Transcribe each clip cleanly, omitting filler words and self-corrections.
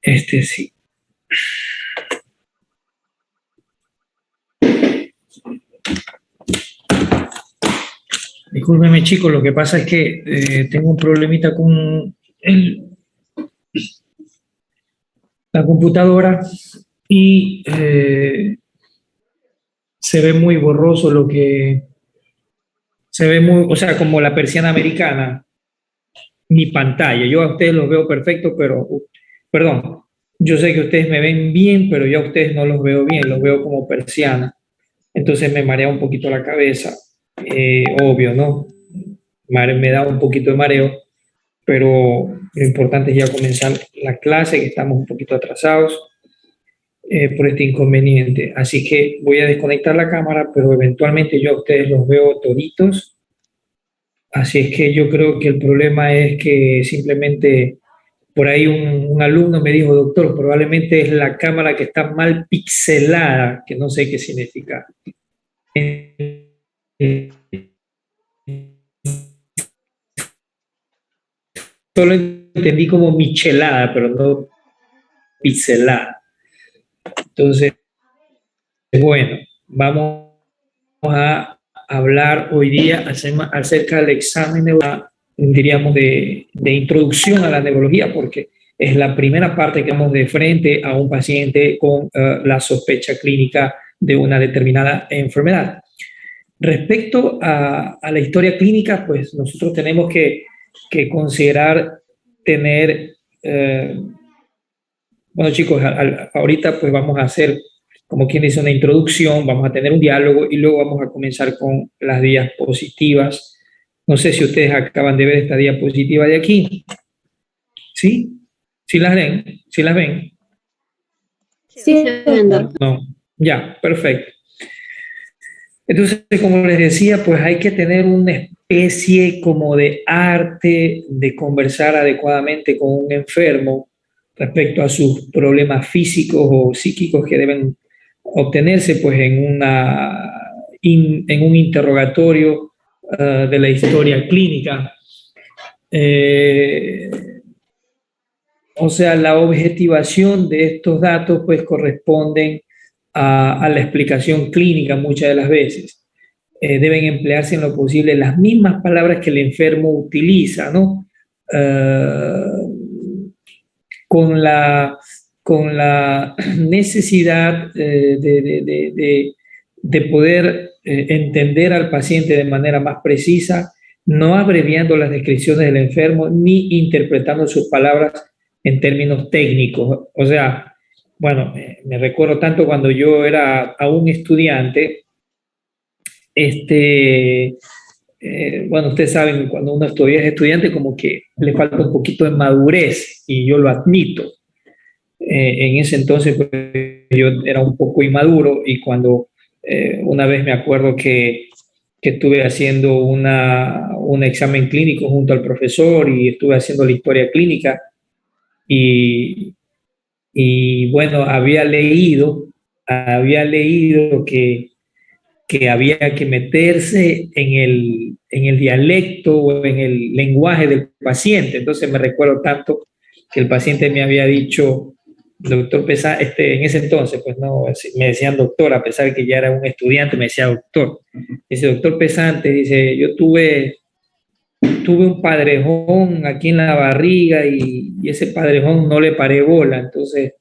Sí. Discúlpeme, chicos, lo que pasa es que tengo un problemita con la computadora y se ve muy borroso lo que se ve muy, o sea, como la persiana americana, mi pantalla. Yo a ustedes los veo perfecto, pero, perdón, yo sé que ustedes me ven bien, pero yo a ustedes no los veo bien, los veo como persiana. Entonces me marea un poquito la cabeza, obvio, ¿no? Me da un poquito de mareo, pero lo importante es ya comenzar la clase, que estamos un poquito atrasados por este inconveniente. Así que voy a desconectar la cámara, pero eventualmente yo a ustedes los veo toditos. Así es que yo creo que el problema es que simplemente por ahí un alumno me dijo, doctor, probablemente es la cámara que está mal pixelada, que no sé qué significa. Solo entendí como michelada, pero no pixelada. Entonces, bueno, vamos a hablar hoy día acerca del examen diríamos, de introducción a la neurología, porque es la primera parte que vamos de frente a un paciente con la sospecha clínica de una determinada enfermedad. Respecto a la historia clínica, pues nosotros tenemos que considerar tener, bueno chicos, ahorita pues vamos a hacer, como quien dice, una introducción, vamos a tener un diálogo y luego vamos a comenzar con las diapositivas. No sé si ustedes acaban de ver esta diapositiva de aquí. ¿Sí? ¿Sí las ven? ¿Sí las ven? Sí, no. Ya, perfecto. Entonces, como les decía, pues hay que tener una especie como de arte de conversar adecuadamente con un enfermo respecto a sus problemas físicos o psíquicos que deben obtenerse pues en un interrogatorio de la historia clínica. O sea, la objetivación de estos datos pues corresponden a la explicación clínica muchas de las veces. Deben emplearse en lo posible las mismas palabras que el enfermo utiliza, ¿no? Con con la necesidad de poder entender al paciente de manera más precisa, no abreviando las descripciones del enfermo ni interpretando sus palabras en términos técnicos. O sea, bueno, me recuerdo tanto cuando yo era aún estudiante, bueno, ustedes saben, cuando uno todavía es estudiante, como que le falta un poquito de madurez, y yo lo admito. En ese entonces pues, yo era un poco inmaduro, y cuando una vez me acuerdo que estuve haciendo un examen clínico junto al profesor y estuve haciendo la historia clínica y, y bueno, había leído que había que meterse en el dialecto o en el lenguaje del paciente. Entonces me recuerdo tanto que el paciente me había dicho, doctor Pesante, en ese entonces, pues no, me decían doctor, a pesar de que ya era un estudiante, me decía doctor. Dice, doctor Pesante, dice, yo tuve un padrejón aquí en la barriga y ese padrejón no le paré bola. Entonces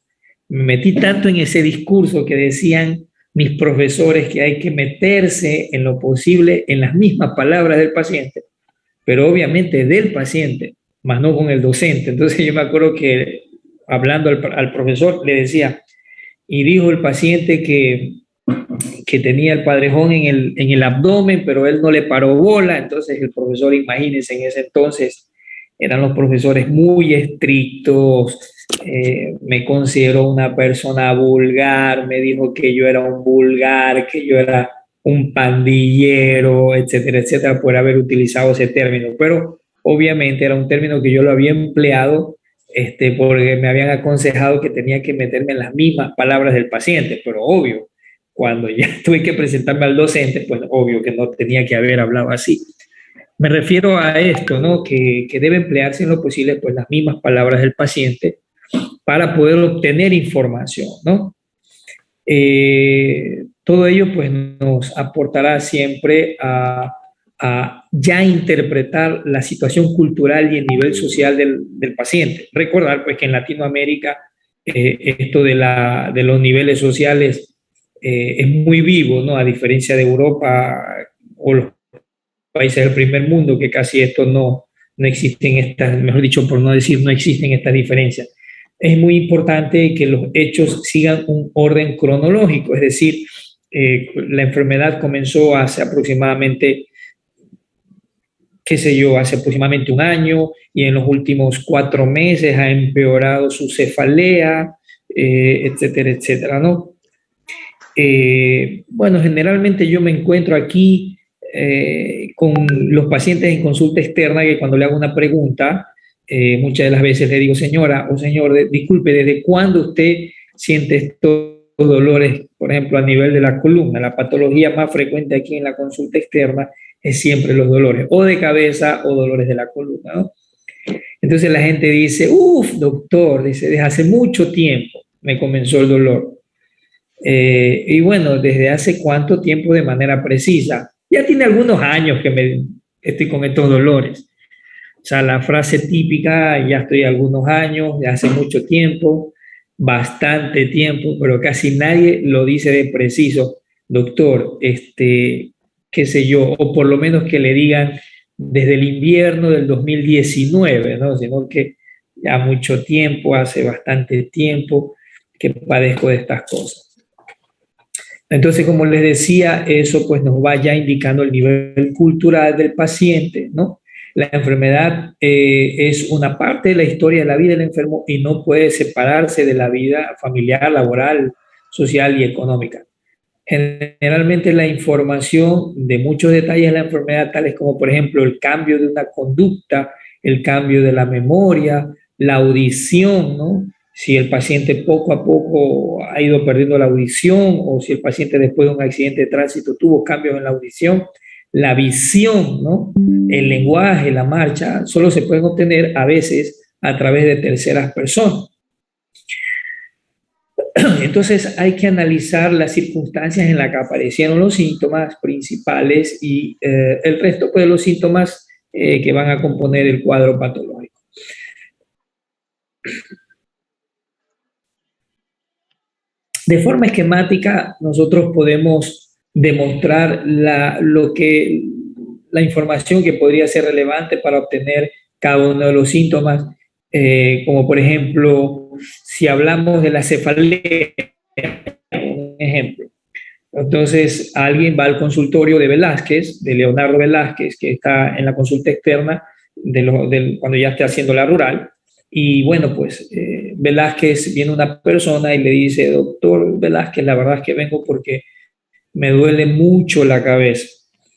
me metí tanto en ese discurso que decían mis profesores que hay que meterse en lo posible en las mismas palabras del paciente, pero obviamente del paciente, más no con el docente. Entonces yo me acuerdo que hablando al profesor le decía, y dijo el paciente que tenía el padrejón en el abdomen, pero él no le paró bola. Entonces el profesor, imagínense, en ese entonces eran los profesores muy estrictos, me consideró una persona vulgar, me dijo que yo era un vulgar, que yo era un pandillero, etcétera, etcétera, por haber utilizado ese término. Pero obviamente era un término que yo lo había empleado porque me habían aconsejado que tenía que meterme en las mismas palabras del paciente, pero obvio, cuando ya tuve que presentarme al docente, pues obvio que no tenía que haber hablado así. Me refiero a esto, ¿no? Que debe emplearse en lo posible pues las mismas palabras del paciente para poder obtener información, ¿no? Todo ello pues nos aportará siempre a ya interpretar la situación cultural y el nivel social del paciente. Recordar pues que en Latinoamérica esto de los niveles sociales es muy vivo, ¿no? A diferencia de Europa o los países del primer mundo, que casi esto no existen estas, mejor dicho, por no decir no existen estas diferencias. Es muy importante que los hechos sigan un orden cronológico, es decir, la enfermedad comenzó hace aproximadamente, qué sé yo, hace aproximadamente un año y en los últimos 4 meses ha empeorado su cefalea, etcétera, etcétera, ¿no? Bueno, generalmente yo me encuentro aquí con los pacientes en consulta externa que cuando le hago una pregunta, muchas de las veces le digo, señora o señor, disculpe, ¿desde cuándo usted siente estos dolores, por ejemplo, a nivel de la columna? La patología más frecuente aquí en la consulta externa es siempre los dolores o de cabeza o dolores de la columna, ¿no? Entonces la gente dice, uff, doctor, dice, desde hace mucho tiempo me comenzó el dolor. Y bueno, ¿desde hace cuánto tiempo de manera precisa? Ya tiene algunos años que estoy con estos dolores. O sea, la frase típica, ya estoy algunos años, ya hace mucho tiempo, bastante tiempo, pero casi nadie lo dice de preciso. Doctor, qué sé yo, o por lo menos que le digan desde el invierno del 2019, ¿no? Sino que ya mucho tiempo, hace bastante tiempo que padezco de estas cosas. Entonces, como les decía, eso pues nos va ya indicando el nivel cultural del paciente, ¿no? La enfermedad es una parte de la historia de la vida del enfermo y no puede separarse de la vida familiar, laboral, social y económica. Generalmente la información de muchos detalles de la enfermedad, tales como por ejemplo el cambio de una conducta, el cambio de la memoria, la audición, ¿no? Si el paciente poco a poco ha ido perdiendo la audición o si el paciente después de un accidente de tránsito tuvo cambios en la audición, la visión, ¿no? El lenguaje, la marcha, solo se pueden obtener a veces a través de terceras personas. Entonces hay que analizar las circunstancias en las que aparecieron los síntomas principales y el resto pues, de los síntomas que van a componer el cuadro patológico. De forma esquemática, nosotros podemos demostrar la información que podría ser relevante para obtener cada uno de los síntomas, como por ejemplo, si hablamos de la cefalea, un ejemplo. Entonces, alguien va al consultorio de Velázquez, de Leonardo Velázquez, que está en la consulta externa cuando ya esté haciendo la rural. Y bueno, pues Velázquez viene una persona y le dice, doctor Velázquez, la verdad es que vengo porque me duele mucho la cabeza.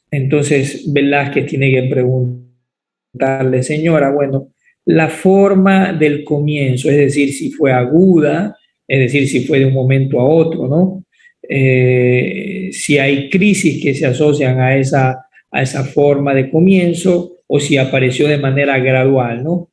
Entonces, Velázquez tiene que preguntarle, señora, bueno, la forma del comienzo, es decir, si fue aguda, es decir, si fue de un momento a otro, ¿no? Si hay crisis que se asocian a esa forma de comienzo o si apareció de manera gradual, ¿no?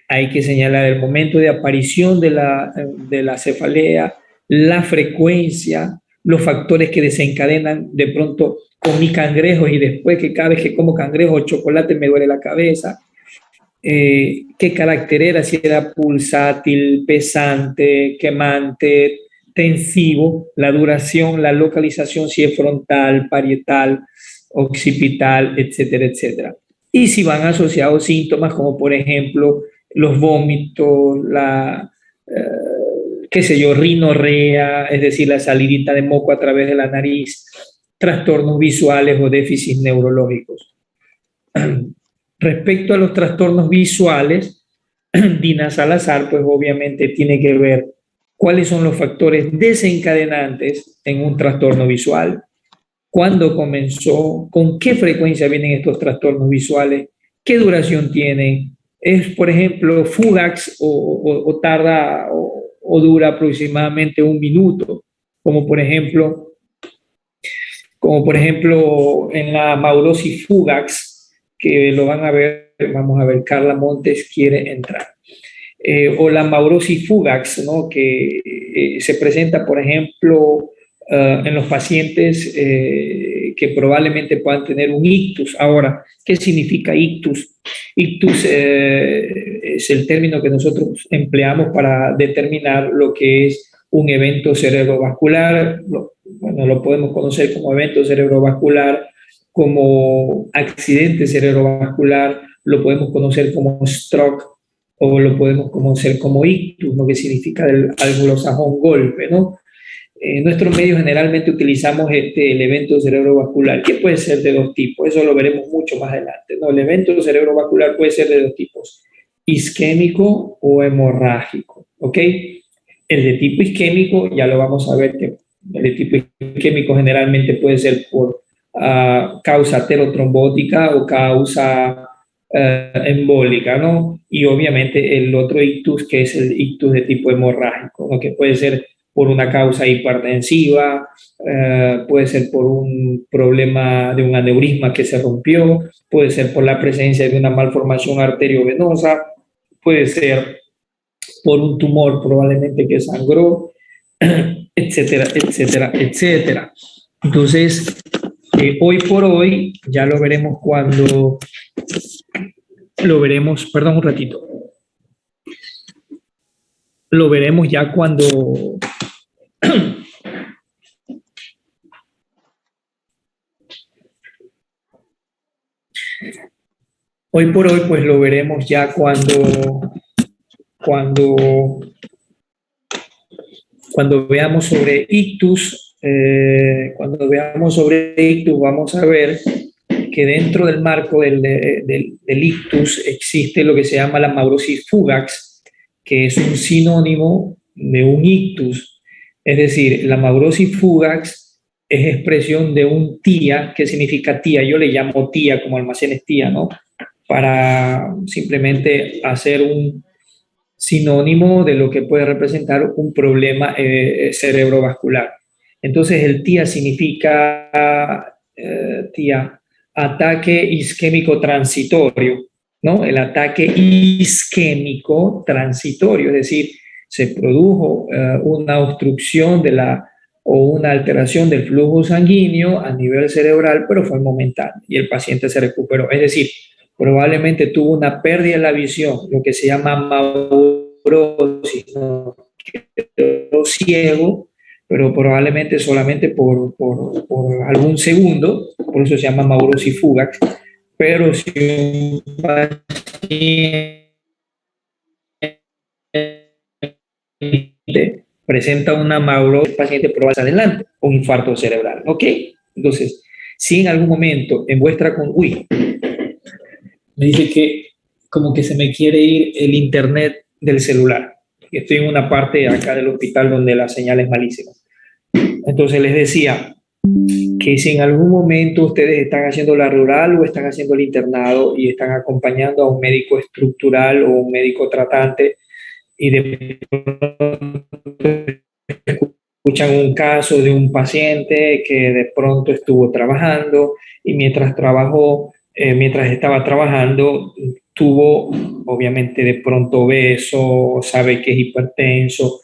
Hay que señalar el momento de aparición de la cefalea, la frecuencia, los factores que desencadenan de pronto comí cangrejos y después que cada vez que como cangrejo o chocolate me duele la cabeza. ¿Qué carácter era? Si era pulsátil, pesante, quemante, tensivo, la duración, la localización, si es frontal, parietal, occipital, etcétera, etcétera. Y si van asociados síntomas como por ejemplo los vómitos, qué sé yo, rinorrea, es decir, la salidita de moco a través de la nariz, trastornos visuales o déficits neurológicos. Respecto a los trastornos visuales, Dina Salazar, pues obviamente tiene que ver cuáles son los factores desencadenantes en un trastorno visual, cuándo comenzó, con qué frecuencia vienen estos trastornos visuales, qué duración tienen, es por ejemplo fugax o tarda o dura aproximadamente 1 minuto, como por ejemplo en la maurosis fugax, que lo van a ver, vamos a ver, Carla Montes quiere entrar. o la maurosis fugax, ¿no? Que se presenta, por ejemplo, en los pacientes que probablemente puedan tener un ictus. Ahora, ¿qué significa ictus? Ictus es el término que nosotros empleamos para determinar lo que es un evento cerebrovascular. Bueno, lo podemos conocer como evento cerebrovascular, como accidente cerebrovascular, lo podemos conocer como stroke o lo podemos conocer como ictus, ¿no? Que significa del anglosajón golpe, ¿no? En nuestros medios generalmente utilizamos el evento cerebrovascular, que puede ser de dos tipos, eso lo veremos mucho más adelante, ¿no? El evento cerebrovascular puede ser de dos tipos, isquémico o hemorrágico, ¿ok? El de tipo isquémico, ya lo vamos a ver, que el de tipo isquémico generalmente puede ser por causa aterotrombótica o causa embólica, ¿no? Y obviamente el otro ictus, que es el ictus de tipo hemorrágico, ¿no? Que puede ser por una causa hipertensiva, puede ser por un problema de un aneurisma que se rompió, puede ser por la presencia de una malformación arteriovenosa, puede ser por un tumor probablemente que sangró, etcétera, etcétera, etcétera. Entonces, hoy por hoy, ya lo veremos cuando lo veremos, perdón un ratito, lo veremos ya cuando hoy por hoy pues lo veremos ya cuando veamos sobre ictus. Cuando veamos sobre ictus vamos a ver que dentro del marco del ictus existe lo que se llama la maurosis fugax, que es un sinónimo de un ictus. Es decir, la maurosis fugax es expresión de un TIA. ¿Qué significa TIA? Yo le llamo TIA como almacenes TIA, ¿no? Para simplemente hacer un sinónimo de lo que puede representar un problema cerebrovascular. Entonces el TIA significa TIA, ataque isquémico transitorio, ¿no? El ataque isquémico transitorio, es decir, se produjo una obstrucción o una alteración del flujo sanguíneo a nivel cerebral, pero fue momentáneo y el paciente se recuperó. Es decir, probablemente tuvo una pérdida de la visión, lo que se llama maurosis, ¿no? Quedó ciego, pero probablemente solamente por algún segundo, por eso se llama maurosis fugax. Pero si un paciente presenta una maurosis, el paciente probablemente adelante, un infarto cerebral, ¿ok? Entonces, si en algún momento en vuestra me dice que como que se me quiere ir el internet del celular. Estoy en una parte acá del hospital donde la señal es malísima. Entonces les decía que si en algún momento ustedes están haciendo la rural o están haciendo el internado y están acompañando a un médico estructural o un médico tratante y de escuchan un caso de un paciente que de pronto estuvo trabajando y mientras estaba trabajando, tuvo obviamente de pronto obeso, sabe que es hipertenso,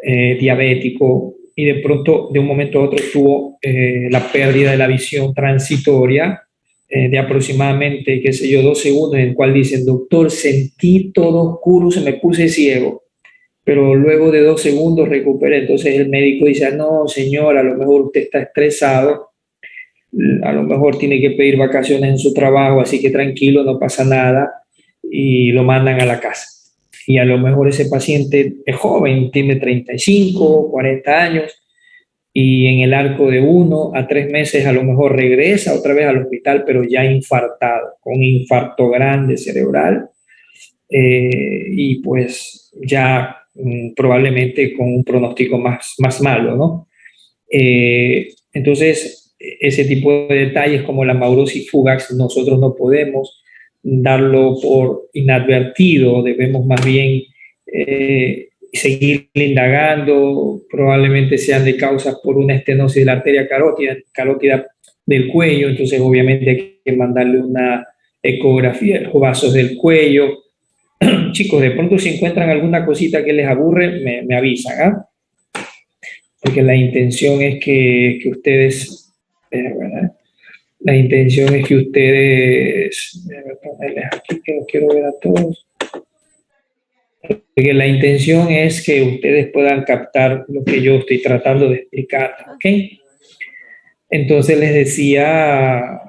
diabético, y de pronto de un momento a otro tuvo la pérdida de la visión transitoria de aproximadamente, qué sé yo, 2 segundos, en el cual dicen, doctor, sentí todo oscuro, se me puse ciego, pero luego de 2 segundos recuperé. Entonces el médico dice, no, señor, a lo mejor usted está estresado, a lo mejor tiene que pedir vacaciones en su trabajo, así que tranquilo, no pasa nada, y lo mandan a la casa. Y a lo mejor ese paciente es joven, tiene 35, 40 años, y en el arco de 1 a 3 meses a lo mejor regresa otra vez al hospital, pero ya infartado, con un infarto grande cerebral, y pues ya probablemente con un pronóstico más malo, ¿no? Entonces, ese tipo de detalles como la maurosis fugax, nosotros no podemos darlo por inadvertido, debemos más bien seguir indagando, probablemente sean de causas por una estenosis de la arteria carótida del cuello, entonces obviamente hay que mandarle una ecografía de los vasos del cuello, chicos, de pronto si encuentran alguna cosita que les aburre, me avisan, ¿ah? Porque la intención es que ustedes, ¿verdad? La intención es que ustedes, déjame ponerles aquí que los quiero ver a todos, porque la intención es que ustedes puedan captar lo que yo estoy tratando de explicar, ¿ok? Entonces les decía,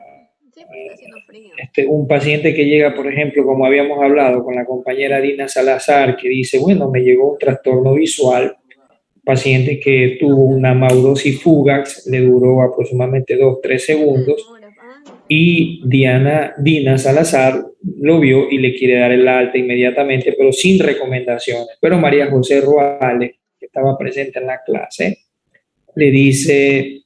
un paciente que llega, por ejemplo, como habíamos hablado con la compañera Dina Salazar, que dice, bueno, me llegó un trastorno visual, paciente que tuvo una maurosis fugax, le duró aproximadamente 2-3 segundos, y Dina Salazar lo vio y le quiere dar el alta inmediatamente, pero sin recomendaciones. Pero María José Ruales, que estaba presente en la clase, le dice,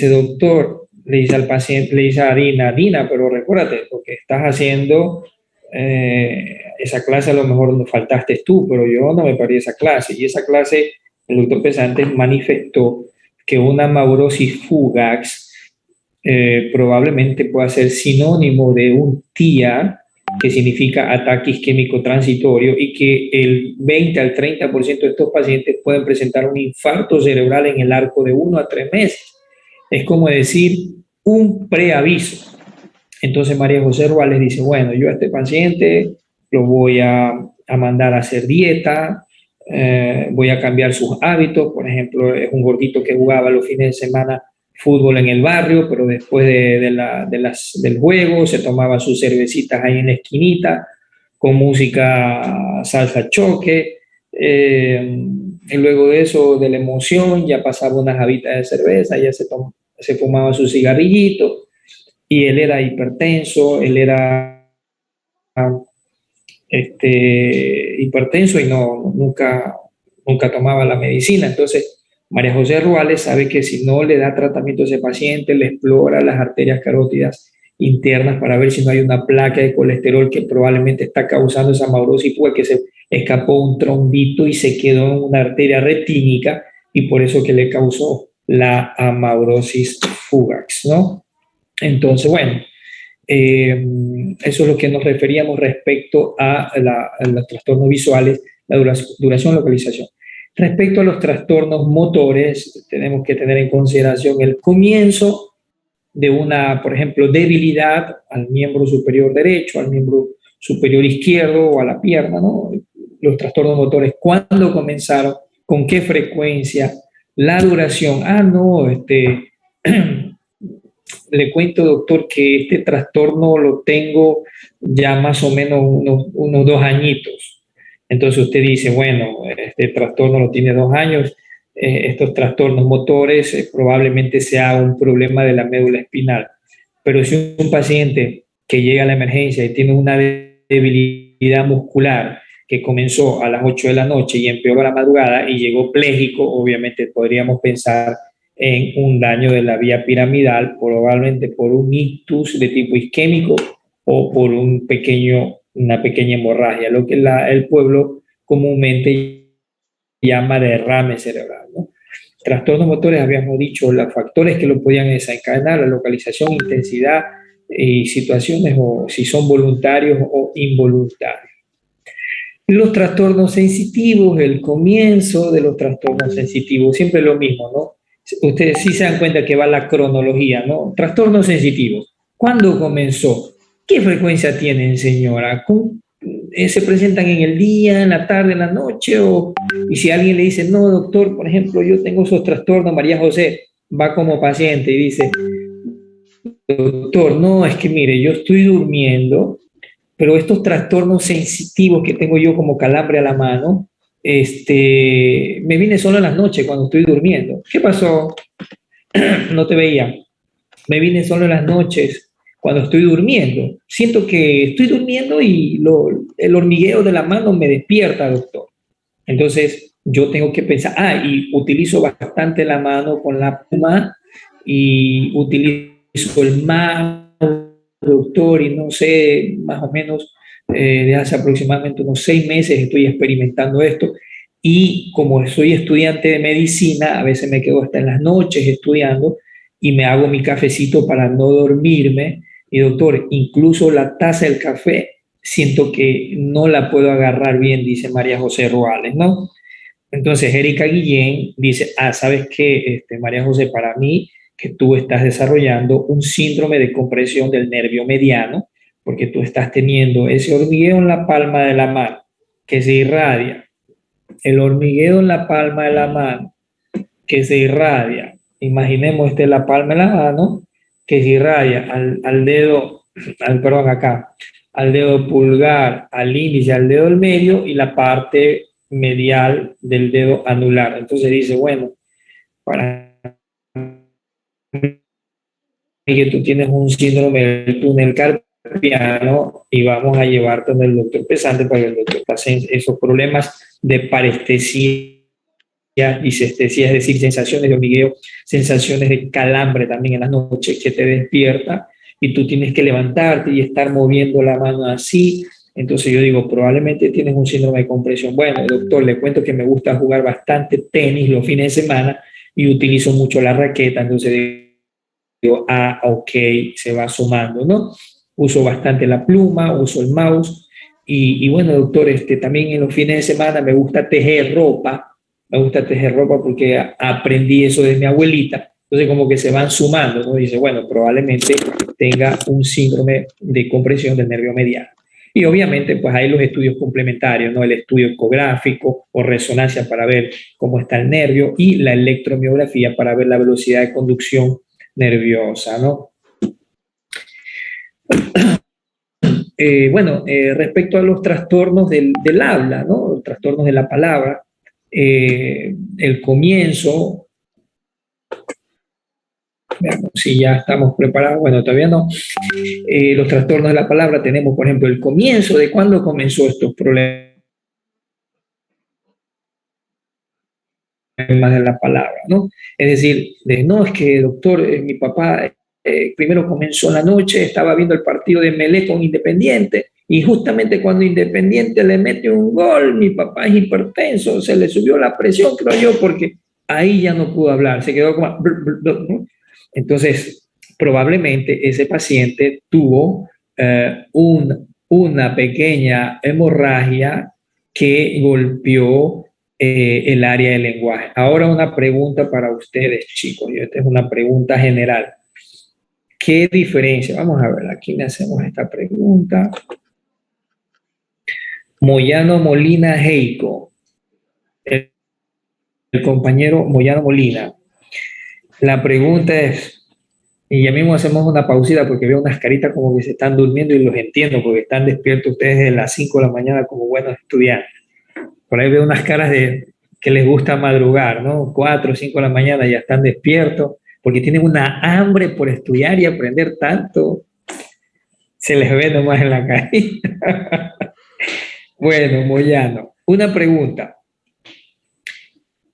doctor, le dice al paciente, le dice a Dina, pero recuérdate, porque estás haciendo esa clase, a lo mejor no faltaste tú, pero yo no me perdí esa clase. Y esa clase, el doctor Pesantes manifestó que una maurosis fugax probablemente pueda ser sinónimo de un TIA, que significa ataque isquémico transitorio, y que el 20 al 30% de estos pacientes pueden presentar un infarto cerebral en el arco de 1 a 3 meses. Es como decir un preaviso. Entonces María José Ruales dice, bueno, yo a este paciente lo voy a mandar a hacer dieta, voy a cambiar sus hábitos. Por ejemplo, es un gordito que jugaba los fines de semana fútbol en el barrio, pero después del juego se tomaba sus cervecitas ahí en la esquinita con música salsa choque, y luego de eso, de la emoción, ya pasaba unas habitas de cerveza, ya se fumaba su cigarrillito, y él era hipertenso, él era hipertenso y nunca tomaba la medicina. Entonces María José Ruales sabe que si no le da tratamiento a ese paciente, le explora las arterias carótidas internas para ver si no hay una placa de colesterol que probablemente está causando esa maurosis, pues que se escapó un trombito y se quedó en una arteria retínica, y por eso que le causó la amaurosis fugax, ¿no? Entonces, bueno, eso es lo que nos referíamos respecto a los trastornos visuales, la duración, localización. Respecto a los trastornos motores, tenemos que tener en consideración el comienzo de una, por ejemplo, debilidad al miembro superior derecho, al miembro superior izquierdo o a la pierna, ¿no? Los trastornos motores, ¿cuándo comenzaron? ¿Con qué frecuencia? La duración. Le cuento, doctor, que este trastorno lo tengo ya más o menos unos 2 añitos. Entonces usted dice, bueno, este trastorno lo tiene 2 años, estos trastornos motores probablemente sea un problema de la médula espinal. Pero si un paciente que llega a la emergencia y tiene una debilidad muscular que comenzó a las 8 de la noche y empeoró a la madrugada y llegó pléjico, obviamente podríamos pensar en un daño de la vía piramidal, probablemente por un ictus de tipo isquémico o por una pequeña hemorragia, lo que el pueblo comúnmente llama derrame cerebral, ¿no? Trastornos motores, habíamos dicho, los factores que lo podían desencadenar, la localización, intensidad y situaciones, o si son voluntarios o involuntarios. Los trastornos sensitivos, el comienzo de los trastornos sensitivos, siempre lo mismo, ¿no? Ustedes sí se dan cuenta que va la cronología, ¿no? Trastornos sensitivos. ¿Cuándo comenzó? ¿Qué frecuencia tienen, señora? ¿Se presentan en el día, en la tarde, en la noche? Y si alguien le dice, no, doctor, por ejemplo, yo tengo esos trastornos, María José va como paciente y dice, doctor, no, es que mire, yo estoy durmiendo, pero estos trastornos sensitivos que tengo yo como calambre a la mano, me viene solo en las noches cuando estoy durmiendo. ¿Qué pasó? No te veía. Me viene solo en las noches cuando estoy durmiendo. Siento que estoy durmiendo y el hormigueo de la mano me despierta, doctor. Entonces yo tengo que pensar, y utilizo bastante la mano con la pluma y utilizo el mouse, doctor, y no sé, más o menos de hace aproximadamente unos 6 meses estoy experimentando esto, y como soy estudiante de medicina, a veces me quedo hasta en las noches estudiando y me hago mi cafecito para no dormirme, y doctor, incluso la taza del café siento que no la puedo agarrar bien, dice María José Ruales, ¿no? Entonces Erika Guillén dice, ¿sabes qué, María José? Para mí, que tú estás desarrollando un síndrome de compresión del nervio mediano, porque tú estás teniendo ese hormigueo en la palma de la mano que se irradia, el hormigueo en la palma de la mano que se irradia. Imaginemos la palma de la mano que se irradia al dedo, perdón, acá, al dedo pulgar, al índice, al dedo del medio y la parte medial del dedo anular. Entonces dice, bueno, para que tú tienes un síndrome del túnel carpiano y vamos a llevarte donde el doctor Pesante para que el doctor pase esos problemas de parestesia y cestesia, es decir, sensaciones de hormigueo, sensaciones de calambre también en las noches que te despierta y tú tienes que levantarte y estar moviendo la mano así. Entonces yo digo, probablemente tienes un síndrome de compresión. Bueno, doctor, le cuento que me gusta jugar bastante tenis los fines de semana y utilizo mucho la raqueta, entonces digo, ok, se va sumando, ¿no? Uso bastante la pluma, uso el mouse y bueno, doctor, también en los fines de semana me gusta tejer ropa, porque aprendí eso de mi abuelita, entonces como que se van sumando, ¿no? Dice, bueno, probablemente tenga un síndrome de compresión del nervio mediano. Y obviamente pues hay los estudios complementarios, ¿no? El estudio ecográfico o resonancia para ver cómo está el nervio y la electromiografía para ver la velocidad de conducción nerviosa, ¿no? Respecto a los trastornos del habla, ¿no? Los trastornos de la palabra, el comienzo, veamos si ya estamos preparados, bueno, todavía no. Los trastornos de la palabra tenemos, por ejemplo, el comienzo de cuándo comenzó estos problemas de la palabra, ¿no? Es decir, no, es que doctor, mi papá primero comenzó en la noche, estaba viendo el partido de Melé con Independiente y justamente cuando Independiente le mete un gol, mi papá es hipertenso, se le subió la presión, creo yo, porque ahí ya no pudo hablar, se quedó como... ¿no? Entonces, probablemente ese paciente tuvo una pequeña hemorragia que golpeó el área del lenguaje. Ahora una pregunta para ustedes, chicos, y esta es una pregunta general. ¿Qué diferencia? Vamos a ver, aquí me hacemos esta pregunta. Moyano Molina Heico, el compañero Moyano Molina. La pregunta es, y ya mismo hacemos una pausita porque veo unas caritas como que se están durmiendo y los entiendo porque están despiertos ustedes desde las 5 de la mañana como buenos estudiantes. Por ahí veo unas caras de que les gusta madrugar, ¿no? 4 o 5 de la mañana ya están despiertos porque tienen una hambre por estudiar y aprender tanto. Se les ve nomás en la carita. Bueno, Moyano, una pregunta.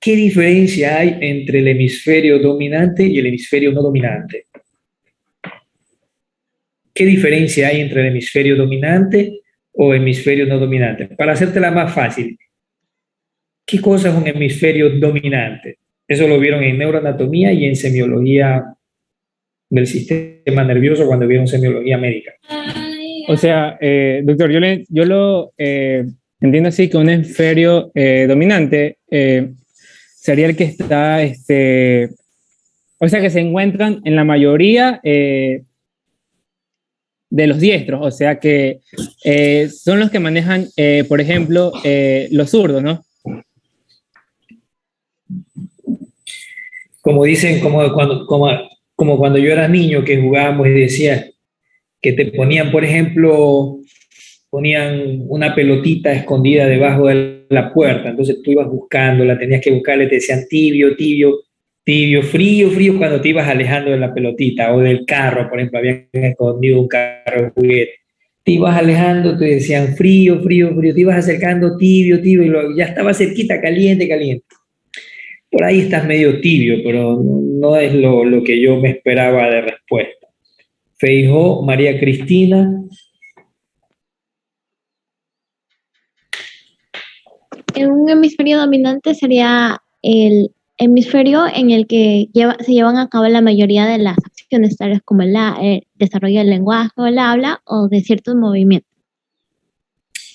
¿Qué diferencia hay entre el hemisferio dominante y el hemisferio no dominante? ¿Qué diferencia hay entre el hemisferio dominante o hemisferio no dominante? Para hacértela más fácil, ¿qué cosa es un hemisferio dominante? Eso lo vieron en neuroanatomía y en semiología del sistema nervioso cuando vieron semiología médica. O sea, doctor, yo lo entiendo así que un hemisferio dominante sería el que está, o sea, que se encuentran en la mayoría de los diestros, o sea que son los que manejan, por ejemplo, los zurdos, ¿no? Como dicen, como cuando yo era niño que jugábamos y decía que te ponían, por ejemplo, ponían una pelotita escondida debajo de la puerta, entonces tú ibas buscándola, tenías que buscarle, te decían tibio, tibio, tibio, frío, frío, cuando te ibas alejando de la pelotita o del carro, por ejemplo, habían escondido un carro de juguete. Te ibas alejando, te decían frío, frío, frío, te ibas acercando tibio, tibio, y ya estaba cerquita, caliente, caliente. Por ahí estás medio tibio, pero no es lo que yo me esperaba de respuesta. Feijó, María Cristina. En un hemisferio dominante sería el hemisferio en el que se llevan a cabo la mayoría de las acciones, tales como el desarrollo del lenguaje o el habla o de ciertos movimientos.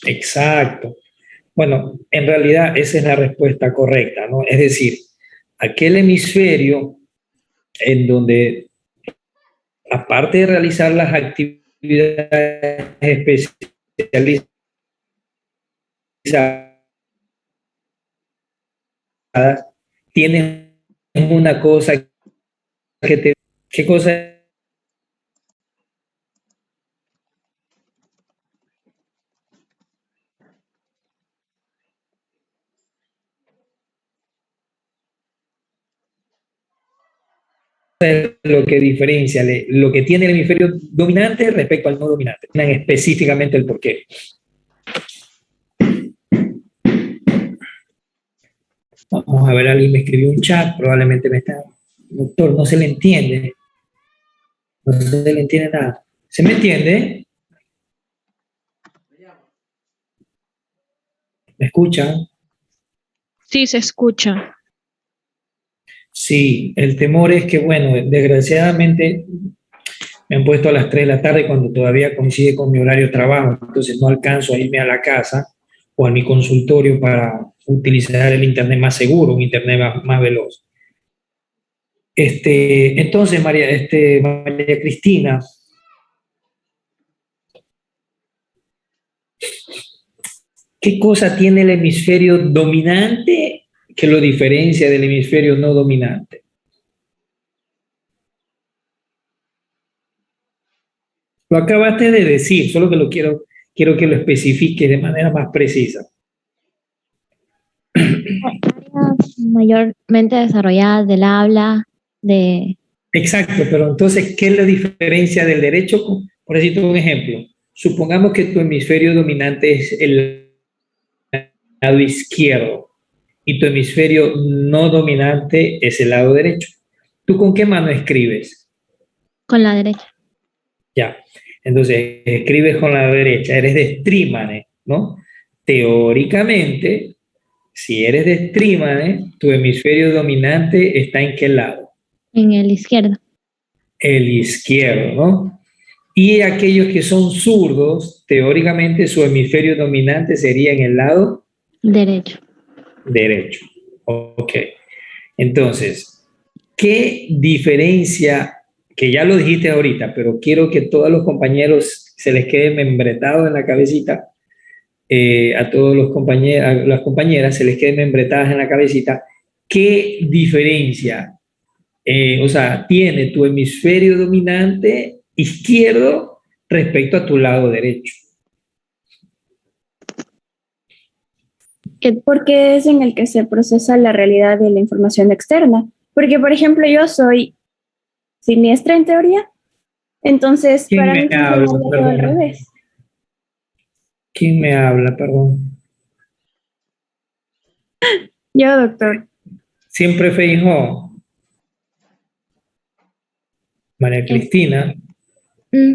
Exacto. Bueno, en realidad esa es la respuesta correcta, ¿no? Es decir, aquel hemisferio en donde, aparte de realizar las actividades especializadas, tienes una cosa que te... ¿Qué cosa es lo que diferencia, lo que tiene el hemisferio dominante respecto al no dominante? Específicamente el por qué. Vamos a ver, alguien me escribió un chat, probablemente me está... Doctor, no se le entiende. No se le entiende nada. ¿Se me entiende? ¿Me escuchan? Sí, se escucha. Sí, el temor es que, bueno, desgraciadamente me han puesto a las 3 de la tarde cuando todavía coincide con mi horario de trabajo, entonces no alcanzo a irme a la casa o a mi consultorio para utilizar el internet más seguro, un internet más veloz. Entonces, María Cristina, ¿qué cosa tiene el hemisferio dominante que lo diferencia del hemisferio no dominante? Lo acabaste de decir, solo que quiero que lo especifique de manera más precisa. Áreas mayormente desarrolladas del habla, de... Exacto, pero entonces, ¿qué es la diferencia del derecho? Por decirte un ejemplo, supongamos que tu hemisferio dominante es el lado izquierdo y tu hemisferio no dominante es el lado derecho. ¿Tú con qué mano escribes? con la derecha. Ya, entonces escribes con la derecha, eres destrímane, ¿no? Teóricamente, si eres destrímane, tu hemisferio dominante está ¿en qué lado? En el izquierdo. El izquierdo, ¿no? Y aquellos que son zurdos, teóricamente su hemisferio dominante sería en el lado Derecho. derecho. Ok. Entonces, ¿qué diferencia? Que ya lo dijiste ahorita, pero quiero que todos los compañeros se les quede membretado en la cabecita, a todos los compañeros, a las compañeras se les queden membretadas en la cabecita, ¿qué diferencia, o sea, tiene tu hemisferio dominante izquierdo respecto a tu lado derecho? Porque es en el que se procesa la realidad de la información externa. Porque, por ejemplo, yo soy siniestra en teoría, entonces ¿Quién para me mí habla? funcionaría todo al Perdón. revés. ¿Quién me habla? Perdón. Yo, doctor. Siempre Feijó. María Cristina.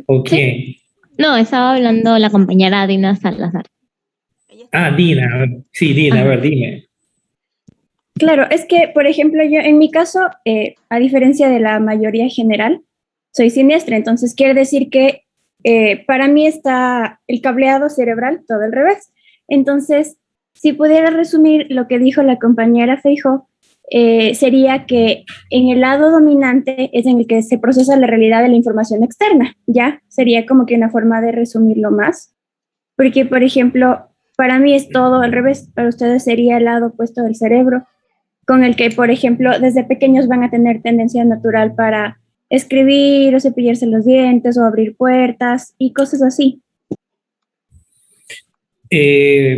¿O ¿Sí? quién? No, estaba hablando la compañera Dina Salazar. Ah, Dina. Sí, Dina, a Ajá. ver, dime. Claro, es que, por ejemplo, yo en mi caso, a diferencia de la mayoría general, soy siniestra, entonces quiere decir que para mí está el cableado cerebral todo al revés. Entonces, si pudiera resumir lo que dijo la compañera Feijó, sería que en el lado dominante es en el que se procesa la realidad de la información externa, ¿ya? Sería como que una forma de resumirlo más, porque, por ejemplo, para mí es todo al revés, para ustedes sería el lado opuesto del cerebro con el que, por ejemplo, desde pequeños van a tener tendencia natural para escribir o cepillarse los dientes o abrir puertas y cosas así.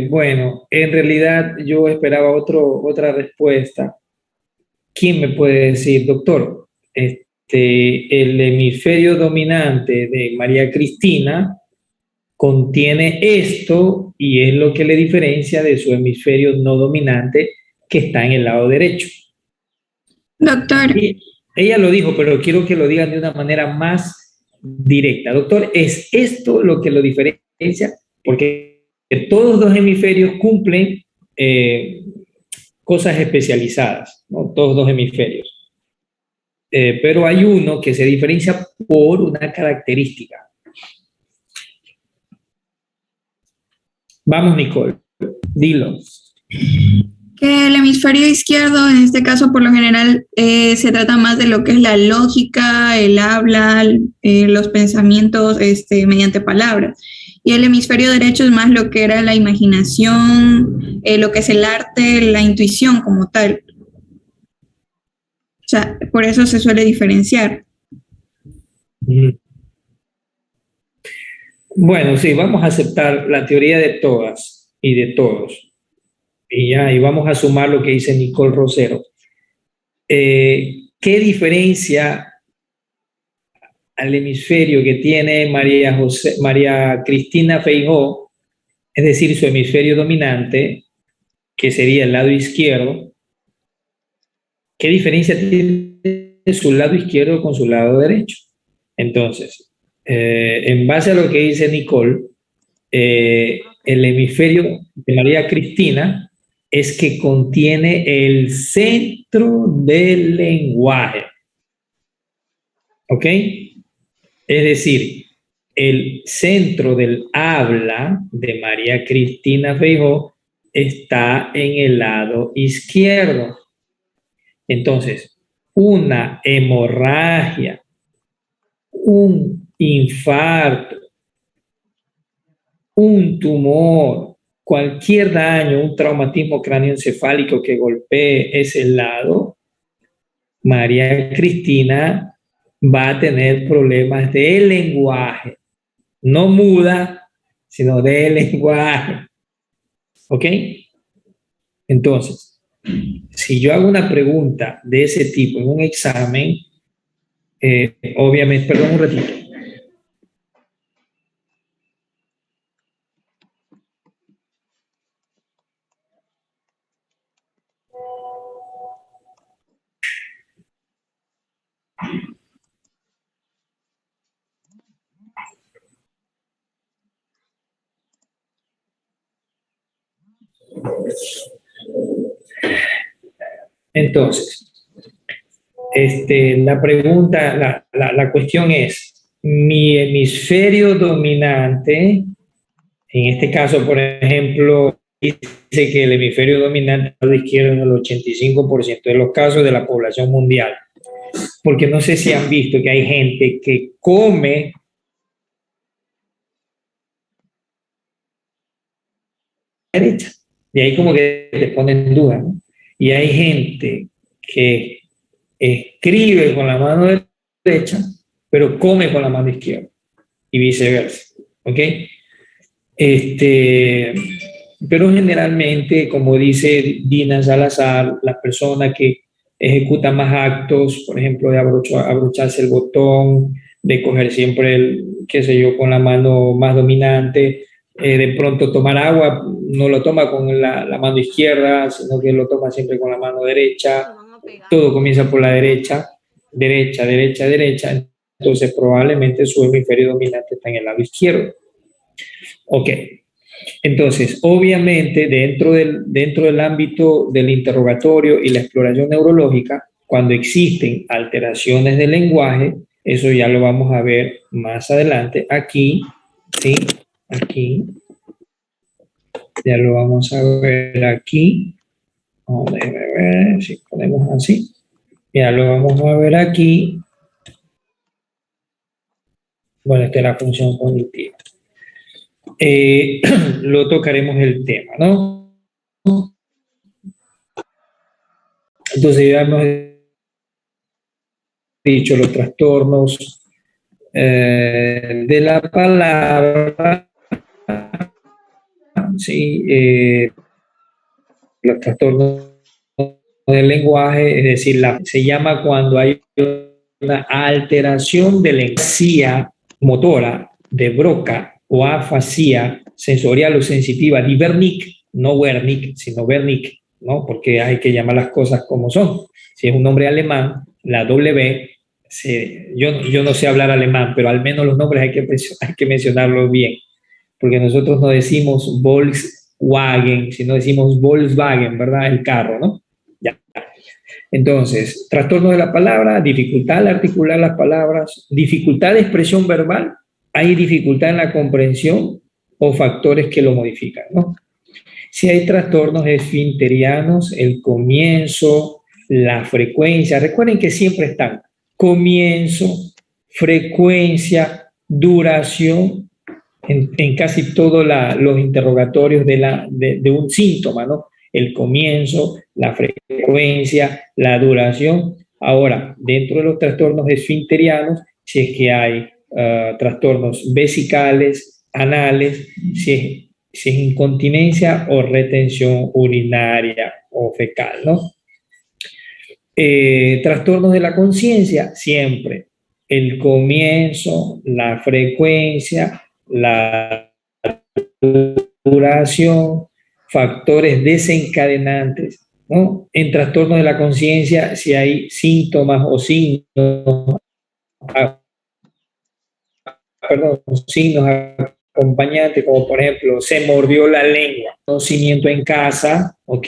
Bueno, en realidad yo esperaba otra respuesta. ¿Quién me puede decir, doctor? El hemisferio dominante de María Cristina contiene esto y es lo que le diferencia de su hemisferio no dominante que está en el lado derecho. Doctor, Y ella lo dijo, pero quiero que lo digan de una manera más directa. Doctor, ¿es esto lo que lo diferencia? Porque todos los dos hemisferios cumplen cosas especializadas, ¿no? Todos los hemisferios. Pero hay uno que se diferencia por una característica. Vamos, Nicole, dilo. Que el hemisferio izquierdo, en este caso, por lo general, se trata más de lo que es la lógica, el habla, los pensamientos mediante palabras. Y el hemisferio derecho es más lo que era la imaginación, lo que es el arte, la intuición como tal. O sea, por eso se suele diferenciar. Bueno, sí, vamos a aceptar la teoría de todas y de todos. Y vamos a sumar lo que dice Nicole Rosero. ¿Qué diferencia al hemisferio que tiene María Cristina Feijóo, es decir, su hemisferio dominante, que sería el lado izquierdo? ¿Qué diferencia tiene su lado izquierdo con su lado derecho? Entonces, en base a lo que dice Nicole, el hemisferio de María Cristina es que contiene el centro del lenguaje. ¿Ok? Es decir, el centro del habla de María Cristina Feijóo está en el lado izquierdo. Entonces, una hemorragia, un infarto, un tumor, cualquier daño, un traumatismo cráneoencefálico que golpee ese lado, María Cristina va a tener problemas de lenguaje, no muda, sino de lenguaje. ¿Ok? Entonces, si yo hago una pregunta de ese tipo en un examen, obviamente, perdón un ratito. Entonces, la pregunta, la cuestión es, mi hemisferio dominante, en este caso, por ejemplo, dice que el hemisferio dominante al lado izquierdo en el 85% de los casos de la población mundial, porque no sé si han visto que hay gente que come derecha, y ahí como que te ponen en duda, ¿no? Y hay gente que escribe con la mano derecha, pero come con la mano izquierda, y viceversa, ¿ok? Pero generalmente, como dice Dina Salazar, la persona que ejecuta más actos, por ejemplo, de abrocharse el botón, de coger siempre qué sé yo, con la mano más dominante, de pronto tomar agua, no lo toma con la mano izquierda, sino que lo toma siempre con la mano derecha. Todo comienza por la derecha, derecha, derecha, derecha. Entonces probablemente su hemisferio dominante está en el lado izquierdo. Ok. Entonces, obviamente, dentro del ámbito del interrogatorio y la exploración neurológica, cuando existen alteraciones del lenguaje, eso ya lo vamos a ver más adelante. Aquí, ¿sí? Aquí. Ya lo vamos a ver aquí. Vamos a ver si ponemos así. Ya lo vamos a ver aquí. Bueno, esta es la función cognitiva. Lo tocaremos el tema, ¿no? Entonces ya hemos dicho los trastornos de la palabra, ¿sí? Los trastornos del lenguaje, es decir, se llama cuando hay una alteración de la encía motora de Broca o afasia sensorial o sensitiva de Wernicke, no Wernicke, sino Wernicke, ¿no? Porque hay que llamar las cosas como son. Si es un nombre alemán, la W, yo no sé hablar alemán, pero al menos los nombres hay que mencionarlos bien, porque nosotros no decimos Volkswagen, sino decimos Volkswagen, ¿verdad? El carro, ¿no? Ya. Entonces, trastorno de la palabra, dificultad al articular las palabras, dificultad de expresión verbal, hay dificultad en la comprensión o factores que lo modifican, ¿no? Si hay trastornos esfinterianos, el comienzo, la frecuencia, recuerden que siempre están comienzo, frecuencia, duración, en casi todos los interrogatorios de un síntoma, ¿no? El comienzo, la frecuencia, la duración. Ahora, dentro de los trastornos esfinterianos, si es que hay trastornos vesicales, anales, si es incontinencia o retención urinaria o fecal, ¿no? Trastornos de la conciencia, siempre el comienzo, la frecuencia, la duración, factores desencadenantes, ¿no? En trastornos de la conciencia, si hay síntomas o signos, signos acompañantes, como por ejemplo, se mordió la lengua, conocimiento en casa, ¿ok?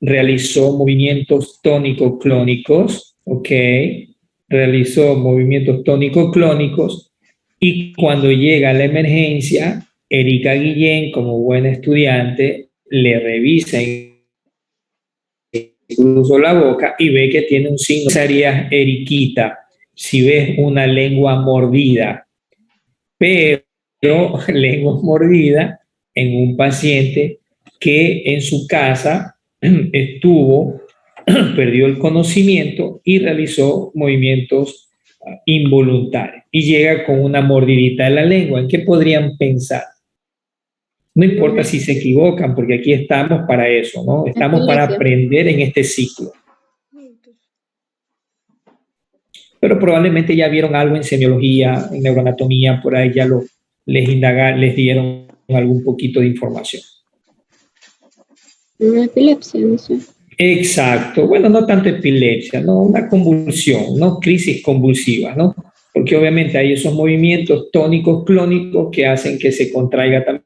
Realizó movimientos tónico-clónicos, ¿ok? Realizó movimientos tónico-clónicos, y cuando llega a la emergencia, Erika Guillén, como buena estudiante, le revisa incluso la boca y ve que tiene un signo. Sería Eriquita, si ves una lengua mordida, pero lengua mordida en un paciente que en su casa perdió el conocimiento y realizó movimientos involuntarios y llega con una mordidita en la lengua. ¿En qué podrían pensar? No importa si se equivocan, porque aquí estamos para eso, ¿no? Estamos para aprender en este ciclo. Pero probablemente ya vieron algo en semiología, en neuroanatomía, por ahí ya les dieron algún poquito de información. Una epilepsia, no sé. Exacto. Bueno, no tanto epilepsia, ¿no? Una convulsión, ¿no? Crisis convulsiva, ¿no? Porque obviamente hay esos movimientos tónicos clónicos que hacen que se contraiga también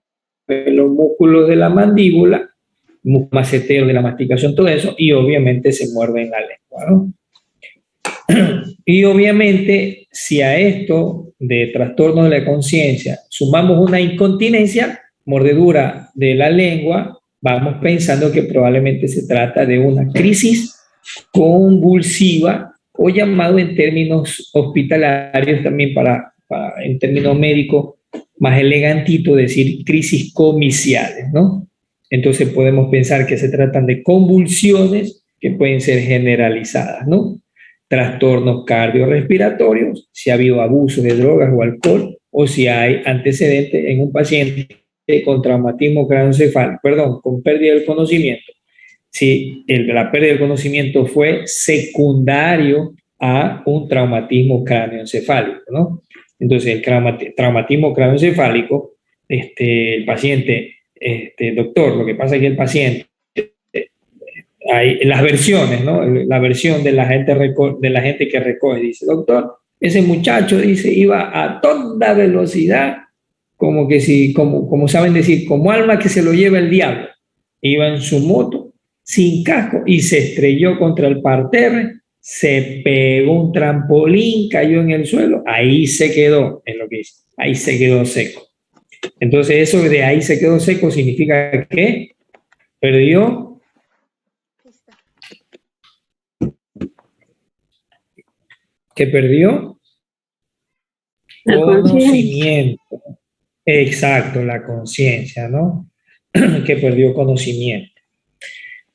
los músculos de la mandíbula, macetero de la masticación, todo eso, y obviamente se muerde en la lengua, ¿no? Y obviamente, si a esto de trastorno de la conciencia sumamos una incontinencia, mordedura de la lengua, vamos pensando que probablemente se trata de una crisis convulsiva, o llamado en términos hospitalarios también en términos médicos más elegantito decir crisis comiciales, ¿no? Entonces podemos pensar que se tratan de convulsiones que pueden ser generalizadas, ¿no? Trastornos cardiorrespiratorios, si ha habido abuso de drogas o alcohol, o si hay antecedentes en un paciente con traumatismo craneoencefálico, con pérdida del conocimiento. Si la pérdida del conocimiento fue secundario a un traumatismo craneoencefálico, ¿no? Entonces, el traumatismo craneoencefálico, el paciente, doctor, lo que pasa es que el paciente, hay las versiones, ¿no? La versión de la gente que recoge, dice, doctor, ese muchacho, dice, iba a toda velocidad, como saben decir, como alma que se lo lleva el diablo. Iba en su moto, sin casco, y se estrelló contra el parterre, se pegó un trampolín, cayó en el suelo, ahí se quedó, es lo que dice, ahí se quedó seco. Entonces eso de ahí se quedó seco significa que perdió conocimiento. Exacto, la conciencia, ¿no? Que perdió conocimiento.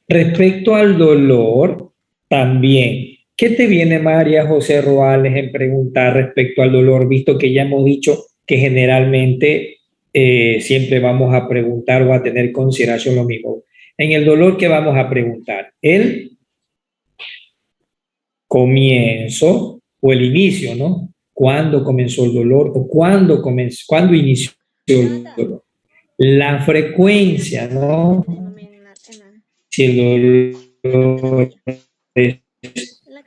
Respecto al dolor, también, ¿qué te viene, María José Roales, en preguntar respecto al dolor, visto que ya hemos dicho que generalmente siempre vamos a preguntar o a tener consideración lo mismo? En el dolor, ¿qué vamos a preguntar? ¿El comienzo o el inicio, ¿no? ¿Cuándo comenzó el dolor o cuándo inició el dolor? La frecuencia, ¿no? Si el dolor es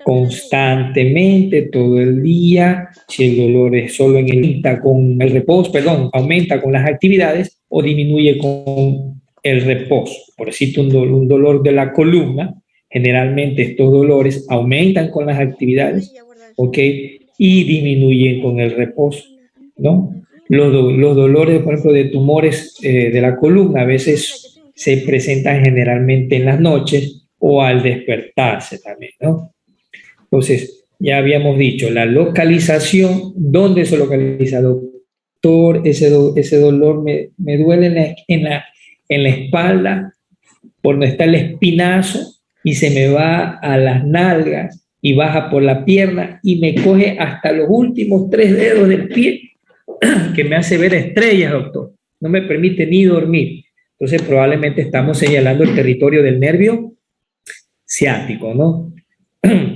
constantemente, todo el día, si el dolor es solo aumenta con el reposo, aumenta con las actividades o disminuye con el reposo. Por decirte un dolor de la columna, generalmente estos dolores aumentan con las actividades, ¿ok? Y disminuyen con el reposo, ¿no? Los dolores, por ejemplo, de tumores de la columna a veces se presentan generalmente en las noches o al despertarse también, ¿no? Entonces, ya habíamos dicho, la localización, ¿dónde se localiza, doctor? Ese dolor me duele en la espalda, por donde está el espinazo, y se me va a las nalgas y baja por la pierna y me coge hasta los últimos 3 dedos del pie, que me hace ver estrellas, doctor. No me permite ni dormir. Entonces, probablemente estamos señalando el territorio del nervio ciático, ¿no?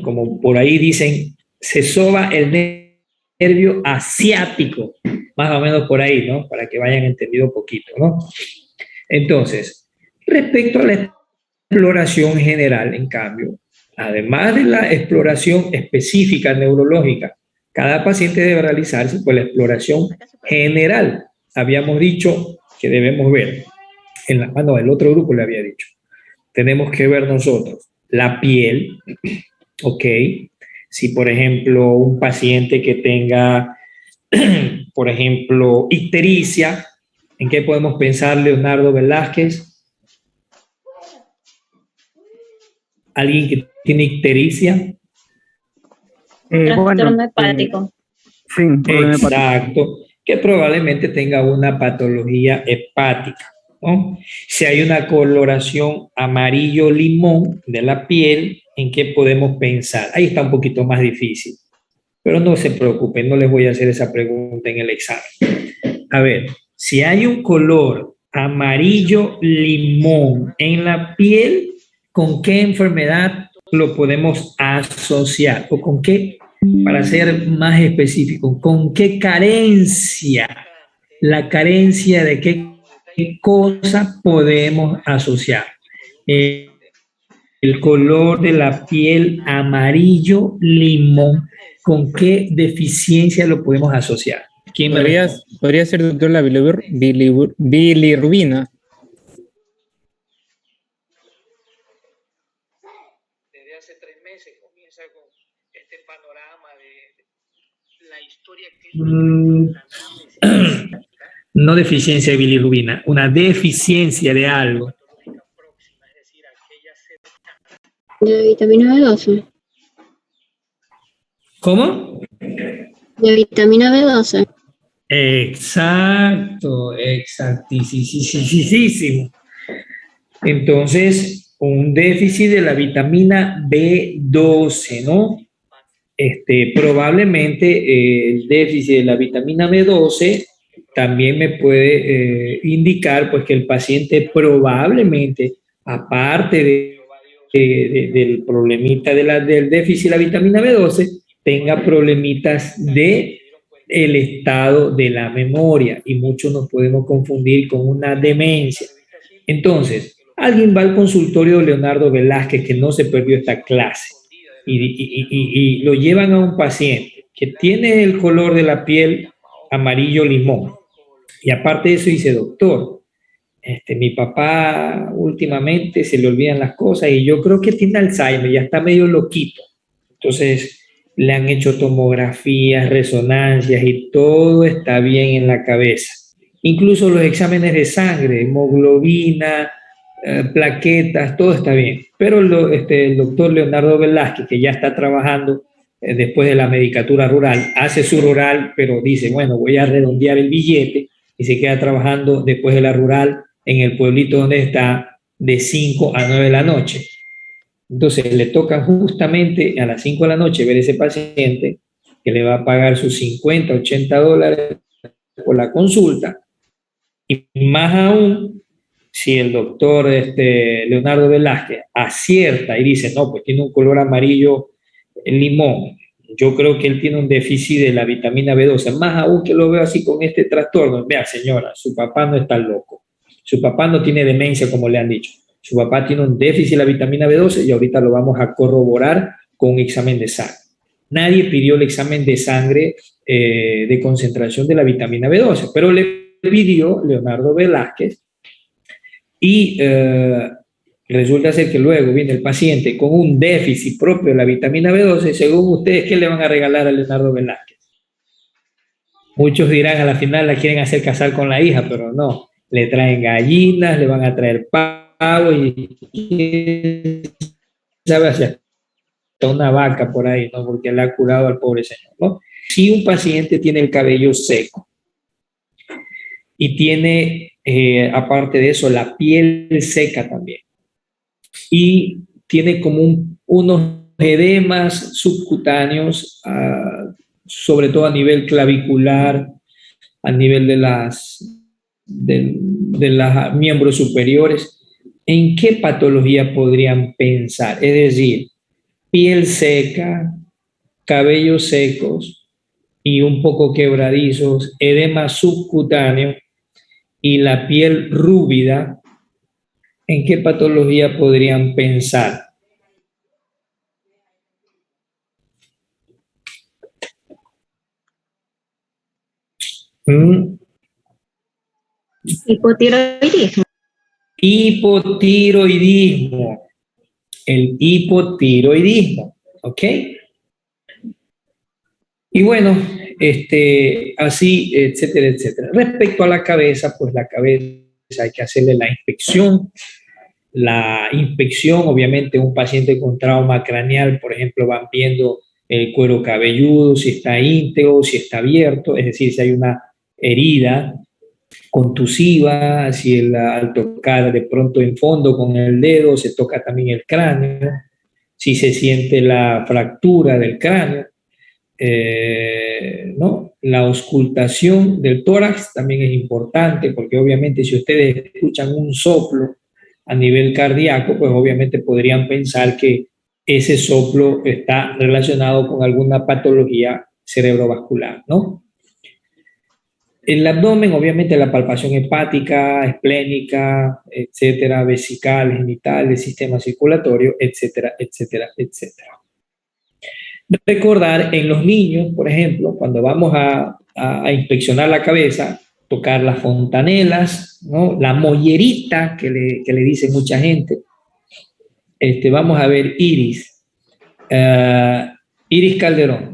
Como por ahí dicen, se soba el nervio asiático, más o menos por ahí, ¿no? Para que vayan entendido un poquito, ¿no? Entonces, respecto a la exploración general, en cambio, además de la exploración específica neurológica, cada paciente debe realizarse por la exploración general. Habíamos dicho que debemos ver, no, el otro grupo le había dicho, tenemos que ver nosotros la piel, ¿ok? Si, por ejemplo, un paciente que tenga, por ejemplo, ictericia, ¿en qué podemos pensar, Leonardo Velázquez? ¿Alguien que tiene ictericia? Trastorno hepático. Sí, problema hepático. Exacto, que probablemente tenga una patología hepática, ¿no? Si hay una coloración amarillo-limón de la piel, ¿en qué podemos pensar? Ahí está un poquito más difícil, pero no se preocupen, no les voy a hacer esa pregunta en el examen. A ver, si hay un color amarillo-limón en la piel, ¿con qué enfermedad lo podemos asociar? ¿O con qué, para ser más específico, con qué carencia? La carencia de qué cosa podemos asociar. El color de la piel amarillo limón, ¿con qué deficiencia lo podemos asociar? ¿Quién podría ser, doctor, la bilirrubina? Desde hace 3 meses comienza con este panorama de la historia clínica. No deficiencia de bilirrubina, una deficiencia de algo. De vitamina B12. ¿Cómo? De vitamina B12. Exacto, exactísimo. Entonces, un déficit de la vitamina B12, ¿no? Probablemente el déficit de la vitamina B12 también me puede indicar pues que el paciente probablemente, aparte del problemita del déficit de la vitamina B12, tenga problemitas de el estado de la memoria, y muchos nos podemos confundir con una demencia. Entonces, alguien va al consultorio de Leonardo Velázquez, que no se perdió esta clase, y lo llevan a un paciente que tiene el color de la piel amarillo limón, y aparte de eso dice, doctor, mi papá últimamente se le olvidan las cosas y yo creo que tiene Alzheimer, ya está medio loquito. Entonces le han hecho tomografías, resonancias y todo está bien en la cabeza. Incluso los exámenes de sangre, hemoglobina, plaquetas, todo está bien. Pero el doctor Leonardo Velázquez, que ya está trabajando después de la medicatura rural, hace su rural, pero dice, bueno, voy a redondear el billete, y se queda trabajando después de la rural en el pueblito donde está de 5 a 9 de la noche. Entonces le toca justamente a las 5 de la noche ver ese paciente que le va a pagar sus 50, 80 dólares por la consulta, y más aún si el doctor Leonardo Velázquez acierta y dice, no, pues tiene un color amarillo limón, yo creo que él tiene un déficit de la vitamina B12, más aún que lo veo así con este trastorno. Vea, señora, su papá no está loco, su papá no tiene demencia como le han dicho, su papá tiene un déficit de la vitamina B12 y ahorita lo vamos a corroborar con un examen de sangre. Nadie pidió el examen de sangre de concentración de la vitamina B12, pero le pidió Leonardo Velázquez, y resulta ser que luego viene el paciente con un déficit propio de la vitamina B12. Según ustedes, ¿qué le van a regalar a Leonardo Velázquez? Muchos dirán a la final la quieren hacer casar con la hija, pero no. Le traen gallinas, le van a traer pavo y quién sabe si hasta una vaca por ahí, ¿no? Porque le ha curado al pobre señor, ¿no? Si un paciente tiene el cabello seco y tiene, aparte de eso, la piel seca también, y tiene como unos edemas subcutáneos, sobre todo a nivel clavicular, a nivel de los miembros superiores, ¿en qué patología podrían pensar? Es decir, piel seca, cabellos secos y un poco quebradizos, edema subcutáneo y la piel rúbida, ¿en qué patología podrían pensar? ¿Mm? Hipotiroidismo. Hipotiroidismo. El hipotiroidismo, ¿ok? Y bueno, así, etcétera, etcétera. Respecto a la cabeza, pues la cabeza hay que hacerle la inspección. La inspección, obviamente, un paciente con trauma craneal, por ejemplo, van viendo el cuero cabelludo, si está íntegro, si está abierto, es decir, si hay una herida contusiva, si al tocar de pronto en fondo con el dedo se toca también el cráneo, si se siente la fractura del cráneo, ¿no? La auscultación del tórax también es importante, porque obviamente si ustedes escuchan un soplo a nivel cardíaco, pues obviamente podrían pensar que ese soplo está relacionado con alguna patología cerebrovascular, ¿no? El abdomen, obviamente la palpación hepática, esplénica, etcétera, vesical, genital, el sistema circulatorio, etcétera, etcétera, etcétera. Recordar en los niños, por ejemplo, cuando vamos a inspeccionar la cabeza, tocar las fontanelas, ¿no? La mollerita que le dice mucha gente. Vamos a ver Iris. Iris Calderón.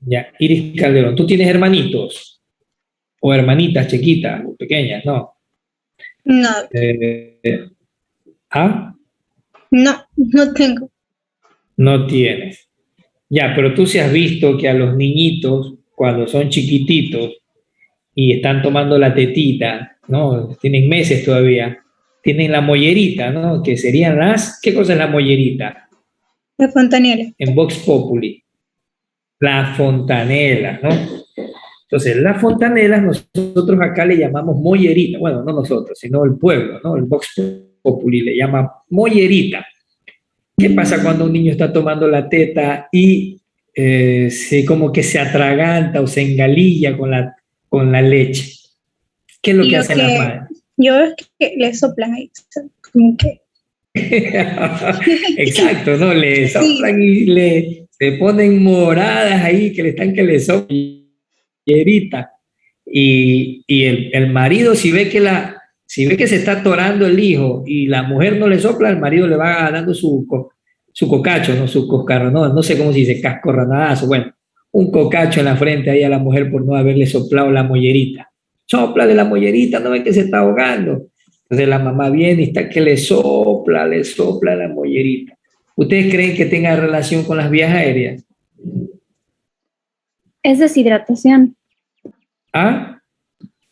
Ya, Iris Calderón. ¿Tú tienes hermanitos? ¿O hermanitas chiquitas o pequeñas? No. No, ¿Ah? no tengo. No tienes. Ya, pero tú sí has visto que a los niñitos, cuando son chiquititos y están tomando la tetita, ¿no? Tienen meses todavía, tienen la mollerita, ¿no? Que serían ¿qué cosa es la mollerita? La fontanera. En Vox Populi. La fontanela, ¿no? Entonces, las fontanelas nosotros acá le llamamos mollerita. Bueno, no nosotros, sino el pueblo, ¿no? El Vox Populi le llama mollerita. ¿Qué pasa cuando un niño está tomando la teta y como que se atraganta o se engalilla con la leche? ¿Qué es lo que hacen las madres? Yo veo que le soplan ahí, como que... Exacto, ¿no? Le soplan y se ponen moradas ahí, que le soplan y el marido si ve que se está atorando el hijo y la mujer no le sopla, el marido le va dando su cocacho, no su coscarro, no sé cómo se dice, cascorranadazo, bueno, un cocacho en la frente ahí a la mujer por no haberle soplado la mollerita. Sóplale la mollerita, no ve que se está ahogando. Entonces la mamá viene y está que le sopla la mollerita. ¿Ustedes creen que tenga relación con las vías aéreas? Es deshidratación. ¿Ah?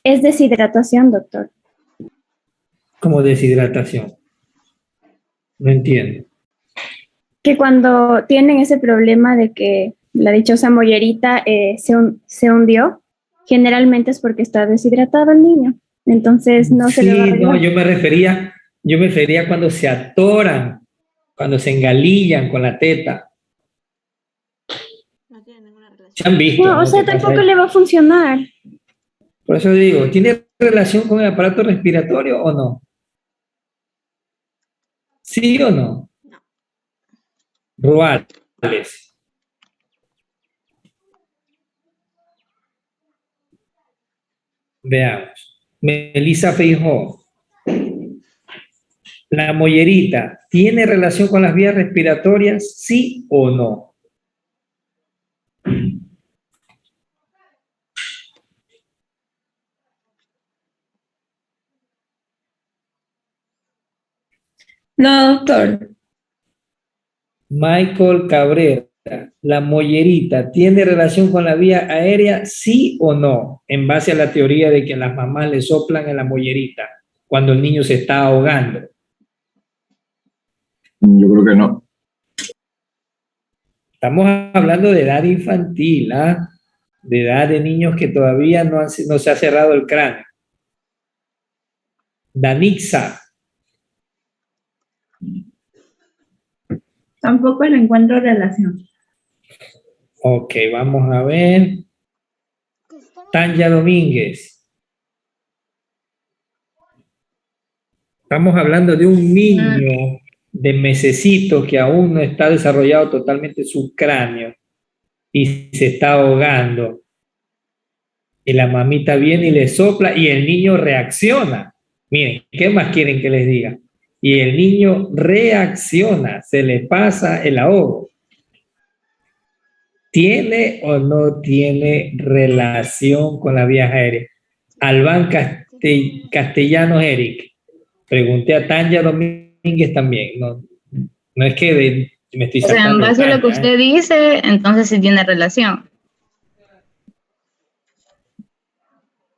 Es deshidratación, doctor. Como deshidratación. No entiendo. Que cuando tienen ese problema de que la dichosa mollerita se hundió, generalmente es porque está deshidratado el niño. Entonces no se le va a arreglar. No, yo me refería cuando se atoran, cuando se engalillan con la teta. No tiene ninguna relación. Se han visto. No, o sea, tampoco le va a funcionar. Por eso digo, ¿tiene relación con el aparato respiratorio o no? ¿Sí o no? No. Ruales. Veamos. Melissa Feijó. La mollerita, ¿tiene relación con las vías respiratorias? ¿Sí o no? No, doctor. Michael Cabrera, ¿la mollerita tiene relación con la vía aérea, sí o no? En base a la teoría de que las mamás le soplan en la mollerita cuando el niño se está ahogando. Yo creo que no. Estamos hablando de edad infantil, ¿ah? De edad de niños que todavía no se ha cerrado el cráneo. Danixa, Tampoco le encuentro relación. ok, vamos a ver. Tanya Domínguez. Estamos hablando de un niño de mesecitos que aún no está desarrollado totalmente su cráneo y se está ahogando. Y la mamita viene y le sopla y el niño reacciona. Miren, ¿qué más quieren que les diga? Y el niño reacciona, se le pasa el ahogo. ¿Tiene o no tiene relación con la vía aérea? Albán Castellanos Eric. Pregunté a Tanya Domínguez también. No es que me estoy O sea, en saltando base a lo que Tanya, usted dice, entonces sí tiene relación.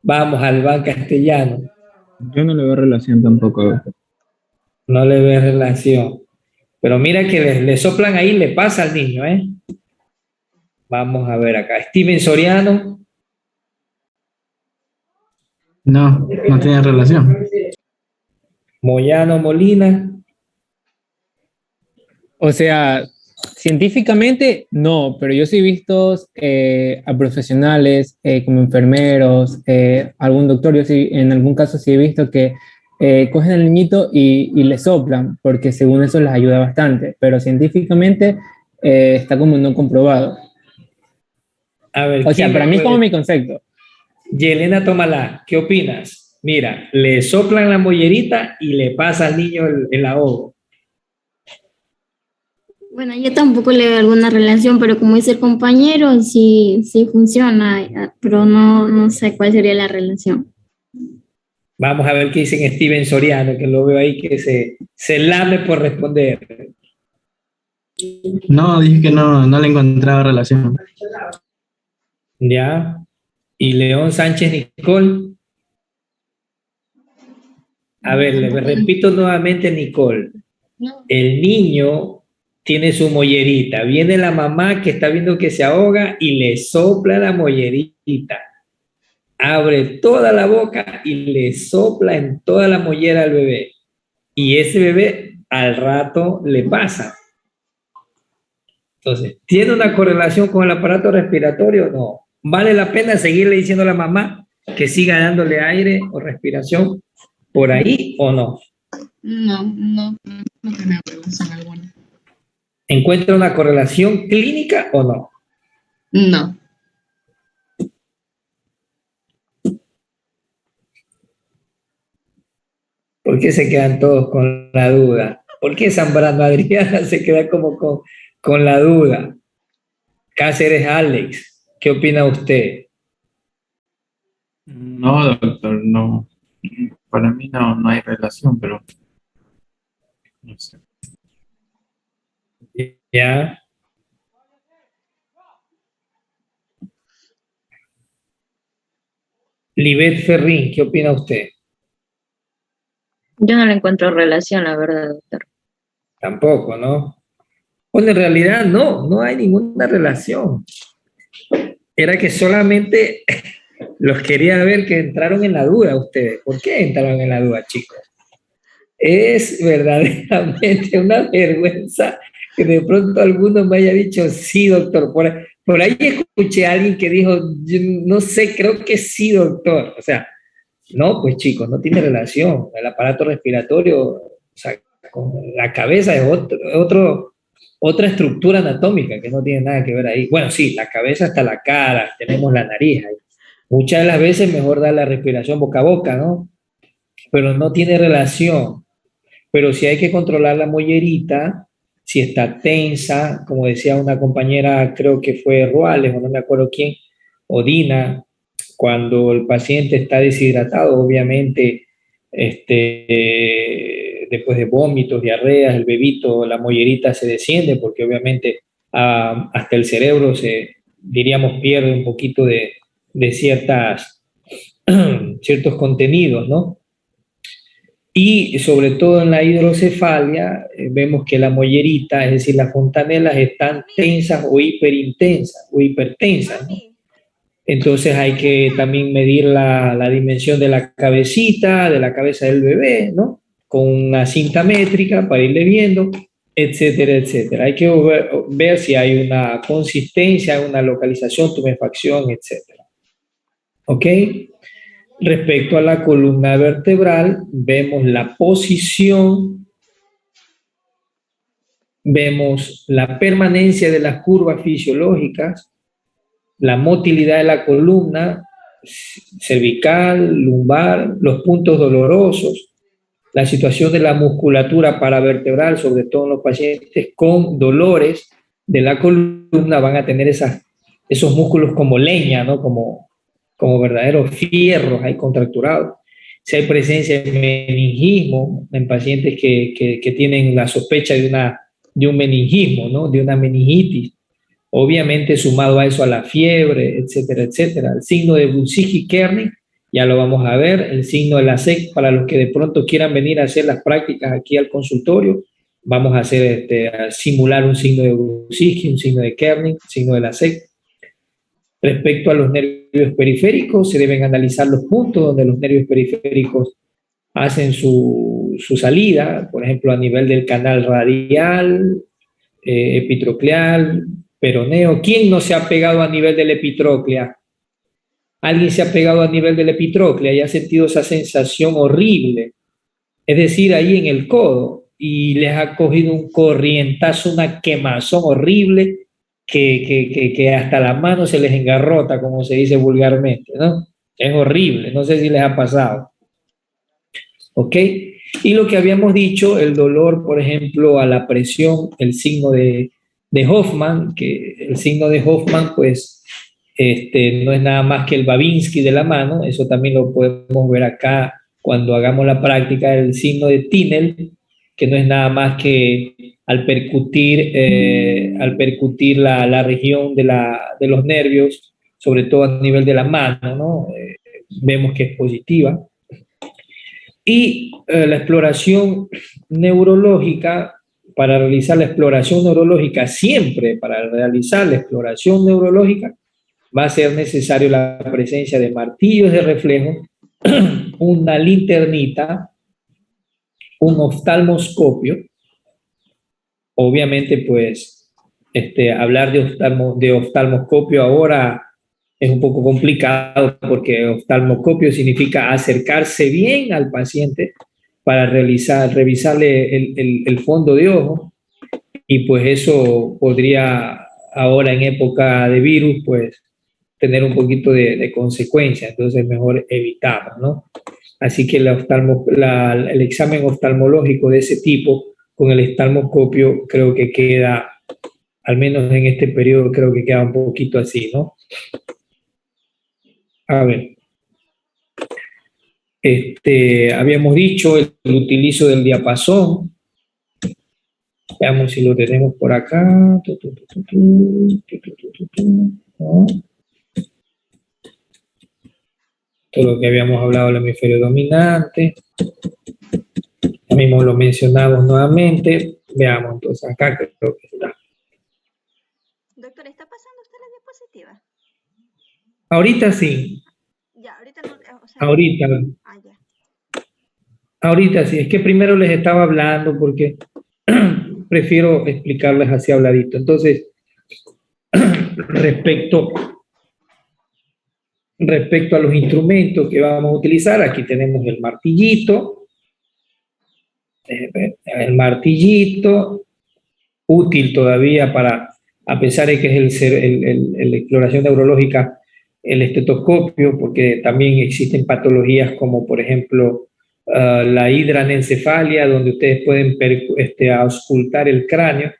Vamos, Albán Castellano. Yo no le veo relación tampoco. No le ve relación. Pero mira que le soplan ahí, le pasa al niño, ¿eh? Vamos a ver acá. Steven Soriano. No, no tiene relación. Moyano Molina. O sea, científicamente no, pero yo sí he visto a profesionales como enfermeros, algún doctor, yo sí, en algún caso sí he visto que cogen al niñito y le soplan, porque según eso les ayuda bastante, pero científicamente está como no comprobado. A ver, o sea, para mí es como mi concepto. Yelena Tomalá, ¿qué opinas? Mira, le soplan la mollerita y le pasa al niño el ahogo. Bueno, yo tampoco le veo alguna relación, pero como dice el compañero, sí funciona, pero no sé cuál sería la relación. Vamos a ver qué dicen Steven Soriano, que lo veo ahí que se lame por responder. No, dije que no le encontraba relación. Ya. Y León Sánchez Nicole. A ver, le repito nuevamente, Nicole. El niño tiene su mollerita. Viene la mamá que está viendo que se ahoga y le sopla la mollerita. Abre toda la boca y le sopla en toda la mollera al bebé. Y ese bebé al rato le pasa. Entonces, ¿tiene una correlación con el aparato respiratorio o no? ¿Vale la pena seguirle diciendo a la mamá que siga dándole aire o respiración por ahí o no? No tiene relación alguna. ¿Encuentra una correlación clínica o no? No. ¿Por qué se quedan todos con la duda? ¿Por qué Zambrano Adriana se queda como con la duda? Cáceres Alex, ¿qué opina usted? No, doctor, no. Para mí no hay relación, pero no sé. ¿Ya? Libet Ferrín, ¿qué opina usted? Yo no le encuentro relación, la verdad, doctor. Tampoco, ¿no? Bueno, en realidad no hay ninguna relación. Era que solamente los quería ver que entraron en la duda ustedes. ¿Por qué entraron en la duda, chicos? Es verdaderamente una vergüenza que de pronto alguno me haya dicho, sí, doctor. Por ahí escuché a alguien que dijo, yo no sé, creo que sí, doctor. O sea, no, pues chicos, no tiene relación. El aparato respiratorio, o sea, con la cabeza es otra estructura anatómica que no tiene nada que ver ahí. Bueno, sí, la cabeza está la cara, tenemos la nariz ahí. Muchas de las veces mejor dar la respiración boca a boca, ¿no? Pero no tiene relación. Pero si hay que controlar la mollerita, si está tensa, como decía una compañera, creo que fue Ruales, o no me acuerdo quién, o Dina, cuando el paciente está deshidratado, obviamente después de vómitos, diarreas, el bebito, la mollerita se desciende porque obviamente hasta el cerebro diríamos, pierde un poquito de ciertos contenidos, ¿no? Y sobre todo en la hidrocefalia vemos que la mollerita, es decir, las fontanelas están tensas o hiperintensas o hipertensas, ¿no? Entonces hay que también medir la dimensión de la cabecita, de la cabeza del bebé, ¿no? Con una cinta métrica para irle viendo, etcétera, etcétera. Hay que ver si hay una consistencia, una localización, tumefacción, etcétera. ¿Ok? Respecto a la columna vertebral, vemos la posición, vemos la permanencia de las curvas fisiológicas, la motilidad de la columna cervical, lumbar, los puntos dolorosos, la situación de la musculatura paravertebral, sobre todo en los pacientes con dolores de la columna, van a tener esos músculos como leña, ¿no? Como verdaderos fierros ahí contracturados. Si hay presencia de meningismo en pacientes que tienen la sospecha de un meningismo, ¿no? De una meningitis, obviamente sumado a eso a la fiebre, etcétera, etcétera. El signo de Bunsiki-Kernig, ya lo vamos a ver, el signo de la SEC, para los que de pronto quieran venir a hacer las prácticas aquí al consultorio, vamos a a simular un signo de Bunsiki, un signo de Kernig, un signo de la SEC. Respecto a los nervios periféricos, se deben analizar los puntos donde los nervios periféricos hacen su salida, por ejemplo, a nivel del canal radial, epitrocleal, peroneo. ¿Quién no se ha pegado a nivel de la epitróclea? ¿Alguien se ha pegado a nivel de la epitróclea y ha sentido esa sensación horrible? Es decir, ahí en el codo, y les ha cogido un corrientazo, una quemazón horrible, que hasta las manos se les engarrota, como se dice vulgarmente, ¿no? Es horrible, no sé si les ha pasado. ¿Ok? Y lo que habíamos dicho, el dolor, por ejemplo, a la presión, el signo de Hoffman, que el signo de Hoffman, pues, no es nada más que el Babinski de la mano, eso también lo podemos ver acá cuando hagamos la práctica, el signo de Tinel, que no es nada más que al percutir la región de los nervios, sobre todo a nivel de la mano, ¿no? Vemos que es positiva. Y la exploración neurológica, para realizar la exploración neurológica, siempre para realizar la exploración neurológica, va a ser necesario la presencia de martillos de reflejo, una linternita, un oftalmoscopio. Obviamente, pues, hablar de oftalmoscopio ahora es un poco complicado porque oftalmoscopio significa acercarse bien al paciente para revisarle el fondo de ojo, y pues eso podría ahora en época de virus pues tener un poquito de consecuencia, entonces mejor evitarlo, ¿no? Así que el examen oftalmológico de ese tipo con el oftalmoscopio creo que queda, al menos en este periodo, creo que queda un poquito así, ¿no? A ver. Habíamos dicho el utilizo del diapasón. Veamos si lo tenemos por acá. ¿No? Todo lo que habíamos hablado del hemisferio dominante. Ya mismo lo mencionamos nuevamente. Veamos entonces acá, creo que está. Doctor, ¿está pasando usted la diapositiva? Ahorita sí. Ya, ahorita no. O sea, ahorita. Ya. Ahorita sí. Es que primero les estaba hablando porque prefiero explicarles así habladito. Entonces, respecto a los instrumentos que vamos a utilizar, aquí tenemos el martillito. El martillito, útil todavía para, a pesar de que es la exploración neurológica, el estetoscopio, porque también existen patologías como, por ejemplo, la hidranencefalia, donde ustedes pueden auscultar el cráneo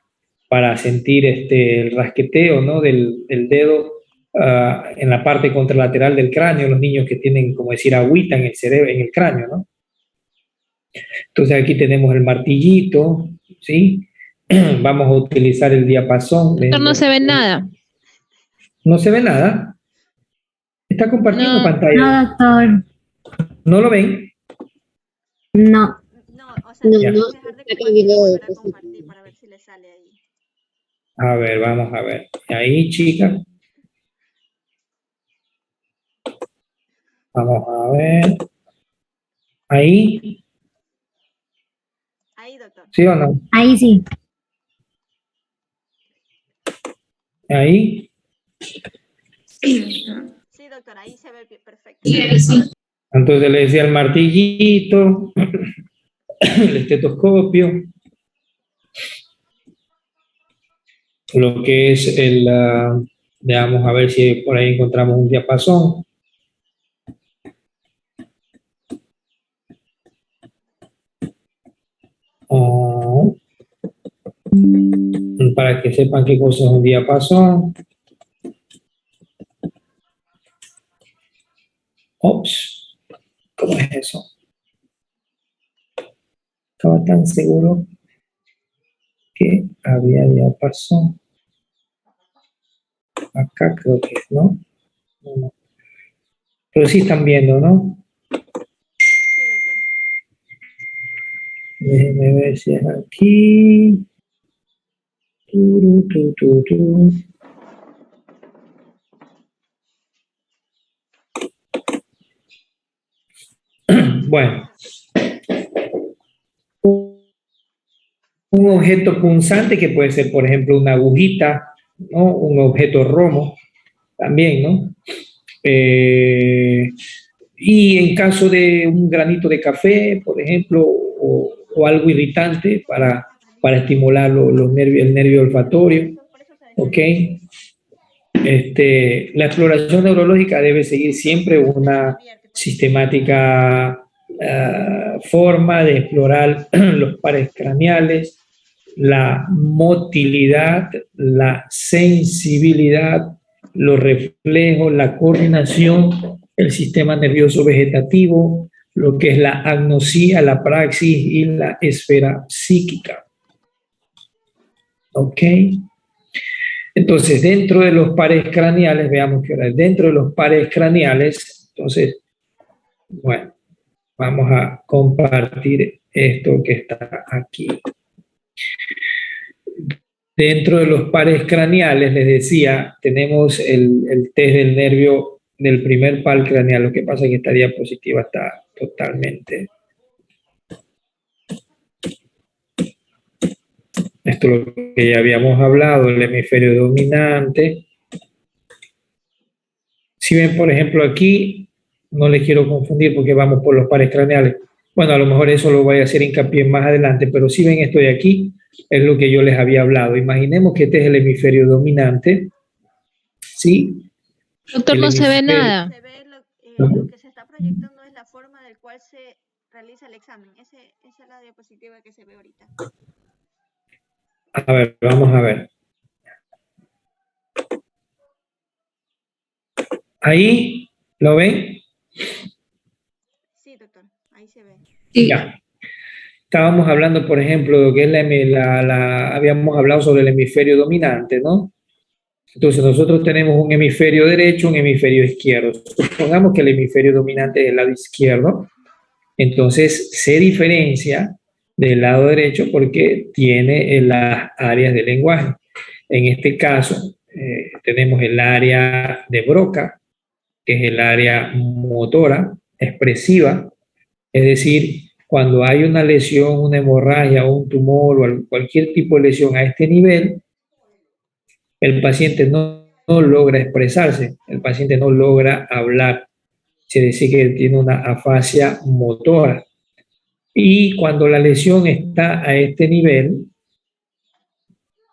para sentir el rasqueteo, ¿no? del dedo en la parte contralateral del cráneo, los niños que tienen, como decir, agüita en el cerebro, en el cráneo, ¿no? Entonces aquí tenemos el martillito, ¿sí? Vamos a utilizar el diapasón. Doctor, no se ve nada. ¿No se ve nada? ¿Está compartiendo No. pantalla? No, doctor. ¿No lo ven? No. No, o sea, Ya. dejar de compartir y volver a compartir para ver si le sale ahí. A ver, vamos a ver. Ahí, chica. Vamos a ver. Ahí. Ahí, doctor. ¿Sí o no? Ahí sí. Ahí. Sí, doctor, ahí se ve perfecto. Entonces le decía el martillito, el estetoscopio, lo que es el, veamos a ver si por ahí encontramos un diapasón. Oh. Para que sepan qué cosa es un diapasón. Ops, ¿cómo es eso? Estaba tan seguro que había diapasón. Acá creo que es, ¿no? No. Pero sí están viendo, ¿no? Déjenme ver si es aquí. Tu. Bueno. Un objeto punzante que puede ser, por ejemplo, una agujita, ¿no? Un objeto romo, también, ¿no? Y en caso de un granito de café, por ejemplo, o algo irritante para estimular los nervios, el nervio olfatorio, ¿ok? La exploración neurológica debe seguir siempre una sistemática forma de explorar los pares craneales, la motilidad, la sensibilidad, los reflejos, la coordinación, el sistema nervioso vegetativo, lo que es la agnosia, la praxis y la esfera psíquica. ¿Ok? Entonces, dentro de los pares craneales, veamos que ahora dentro de los pares craneales, entonces, bueno, vamos a compartir esto que está aquí. Dentro de los pares craneales, les decía, tenemos el test del nervio del primer par craneal. Lo que pasa es que esta diapositiva está totalmente... Esto es lo que ya habíamos hablado, el hemisferio dominante. Si ven, por ejemplo, aquí, no les quiero confundir porque vamos por los pares craneales. Bueno, a lo mejor eso lo voy a hacer hincapié más adelante, pero si ven esto de aquí, es lo que yo les había hablado. Imaginemos que este es el hemisferio dominante, ¿sí? Doctor, no se ve nada. Se ve lo que se está proyectando es la forma del cual se realiza el examen. Esa es la diapositiva que se ve ahorita. A ver, vamos a ver. Ahí, ¿lo ven? Sí, doctor, ahí se ve. Ya. Estábamos hablando, por ejemplo, de lo que es habíamos hablado sobre el hemisferio dominante, ¿no? Entonces nosotros tenemos un hemisferio derecho, un hemisferio izquierdo. Supongamos que el hemisferio dominante es el lado izquierdo. Entonces se diferencia del lado derecho porque tiene las áreas del lenguaje. En este caso tenemos el área de Broca, que es el área motora, expresiva, es decir, cuando hay una lesión, una hemorragia o un tumor o cualquier tipo de lesión a este nivel, el paciente no logra expresarse, el paciente no logra hablar, se dice que tiene una afasia motora. Y cuando la lesión está a este nivel,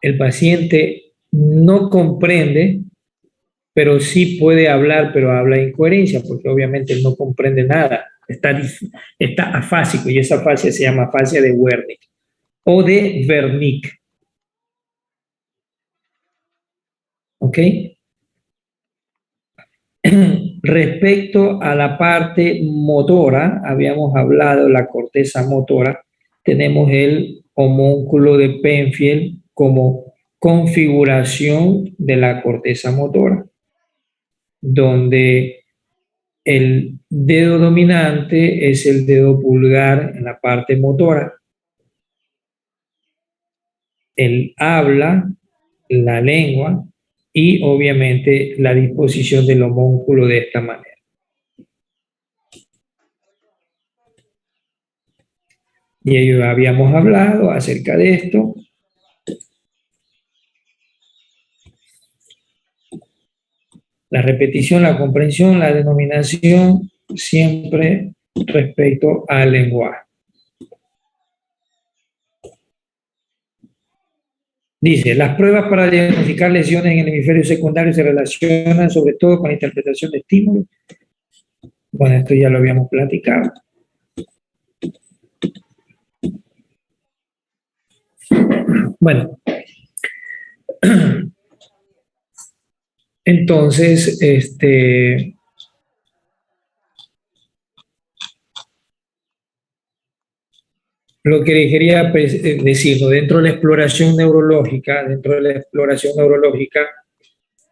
el paciente no comprende, pero sí puede hablar, pero habla incoherencia, porque obviamente no comprende nada. Está afásico y esa afasia se llama afasia de Wernicke o de Wernicke. ¿Ok? Respecto a la parte motora, habíamos hablado de la corteza motora, tenemos el homúnculo de Penfield como configuración de la corteza motora, donde el dedo dominante es el dedo pulgar en la parte motora, el habla, la lengua y obviamente la disposición del homúnculo de esta manera. Y ellos habíamos hablado acerca de esto. La repetición, la comprensión, la denominación, siempre respecto al lenguaje. Dice, las pruebas para diagnosticar lesiones en el hemisferio secundario se relacionan sobre todo con la interpretación de estímulos. Bueno, esto ya lo habíamos platicado. Bueno, entonces, lo que le quería decir, ¿no? Dentro de la exploración neurológica,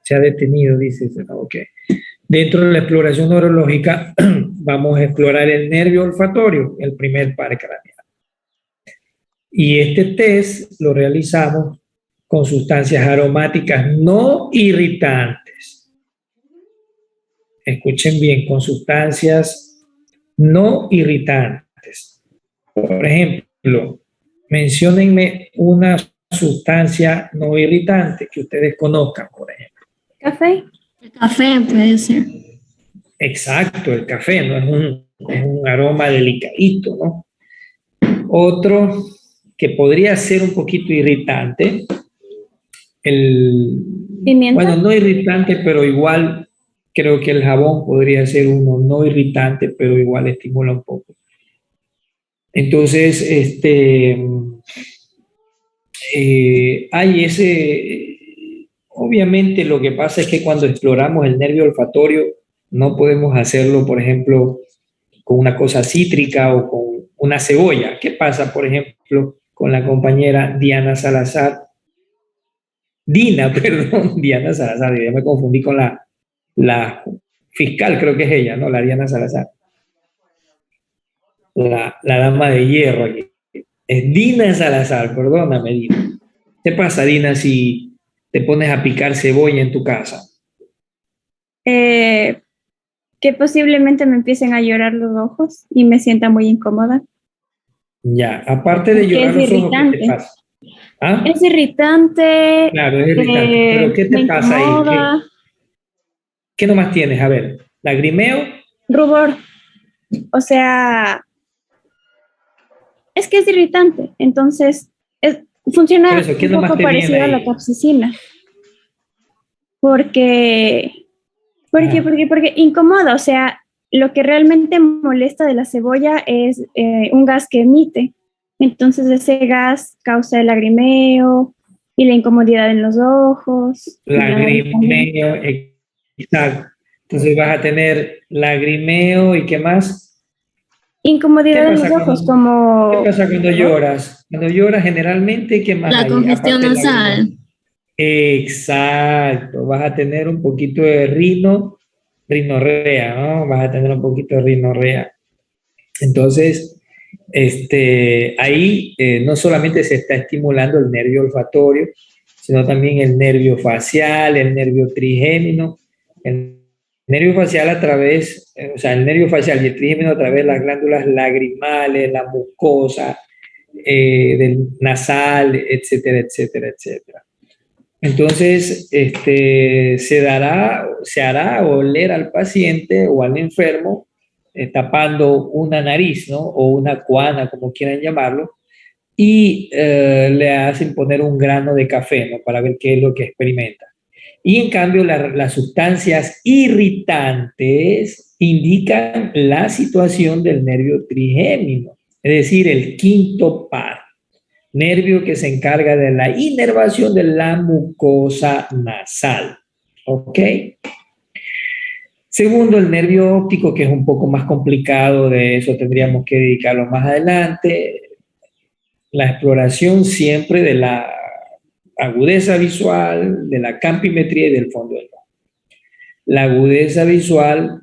se ha detenido, dice, ok. Dentro de la exploración neurológica, vamos a explorar el nervio olfatorio, el primer par craneal. Y este test lo realizamos con sustancias aromáticas no irritantes. Escuchen bien, con sustancias no irritantes. Por ejemplo, menciónenme una sustancia no irritante que ustedes conozcan, por ejemplo. ¿Café? El café puede ser. Exacto, el café, ¿no? Es un aroma delicadito, ¿no? Otro que podría ser un poquito irritante, ¿Pimienta? bueno, no irritante, pero igual creo que el jabón podría ser uno no irritante, pero igual estimula un poco. Entonces, hay obviamente lo que pasa es que cuando exploramos el nervio olfatorio no podemos hacerlo, por ejemplo, con una cosa cítrica o con una cebolla. ¿Qué pasa, por ejemplo, con la compañera Diana Salazar? Diana Salazar, ya me confundí con la fiscal, creo que es ella, ¿no? La Diana Salazar. La dama de hierro aquí. Es Dina Salazar, perdóname, Dina. ¿Qué pasa, Dina, si te pones a picar cebolla en tu casa? Que posiblemente me empiecen a llorar los ojos y me sienta muy incómoda. Ya, aparte de llorar los ojos, ¿qué te pasa? ¿Ah? Es irritante. Claro, es irritante. ¿Pero qué te pasa ahí? ¿Qué nomás tienes? A ver, lagrimeo. Rubor. O sea, es que es irritante. Entonces, funciona un poco parecido a la capsicina. Porque incomoda. O sea, lo que realmente molesta de la cebolla es un gas que emite. Entonces ese gas causa el lagrimeo y la incomodidad en los ojos. Lagrimeo, exacto. Entonces vas a tener lagrimeo y ¿qué más? Incomodidad en los ojos, como... ¿Qué pasa cuando lloras? Cuando lloras generalmente, ¿qué más? La congestión nasal. Exacto. Vas a tener un poquito de rinorrea, ¿no? Vas a tener un poquito de rinorrea. Entonces, ahí no solamente se está estimulando el nervio olfatorio, sino también el nervio facial, el nervio trigémino. El nervio facial el nervio facial y el trigémino a través de las glándulas lagrimales, la mucosa, del nasal, etcétera, etcétera, etcétera. Entonces, se hará oler al paciente o al enfermo tapando una nariz, ¿no? O una cuana, como quieran llamarlo, y le hacen poner un grano de café, ¿no? Para ver qué es lo que experimenta. Y en cambio, las sustancias irritantes indican la situación del nervio trigémino, es decir, el quinto par, nervio que se encarga de la inervación de la mucosa nasal. ¿Ok? Segundo, el nervio óptico, que es un poco más complicado, de eso tendríamos que dedicarlo más adelante. La exploración siempre de la agudeza visual, de la campimetría y del fondo del ojo. La agudeza visual,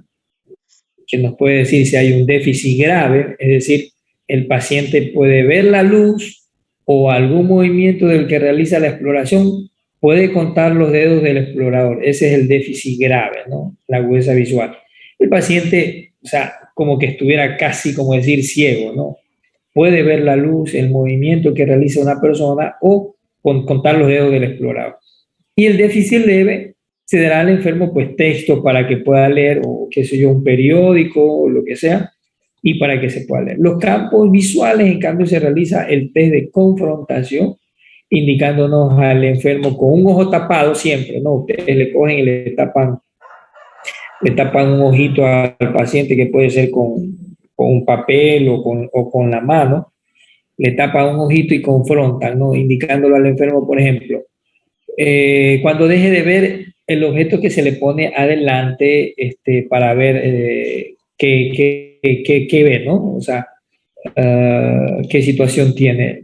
que nos puede decir si hay un déficit grave, es decir, el paciente puede ver la luz o algún movimiento del que realiza la exploración, puede contar los dedos del explorador. Ese es el déficit grave, ¿no? La agudeza visual. El paciente, o sea, como que estuviera casi, como decir, ciego, ¿no? Puede ver la luz, el movimiento que realiza una persona o contar los dedos del explorador. Y el déficit leve se dará al enfermo pues texto para que pueda leer o qué sé yo, un periódico o lo que sea, y para que se pueda leer. Los campos visuales, en cambio, se realiza el test de confrontación, indicándonos al enfermo con un ojo tapado siempre, ¿no? Ustedes le cogen y le tapan un ojito al paciente, que puede ser con un papel o con la mano, le tapan un ojito y confrontan, ¿no? Indicándolo al enfermo, por ejemplo, cuando deje de ver el objeto que se le pone adelante, para ver qué ve, ¿no? O sea, qué situación tiene.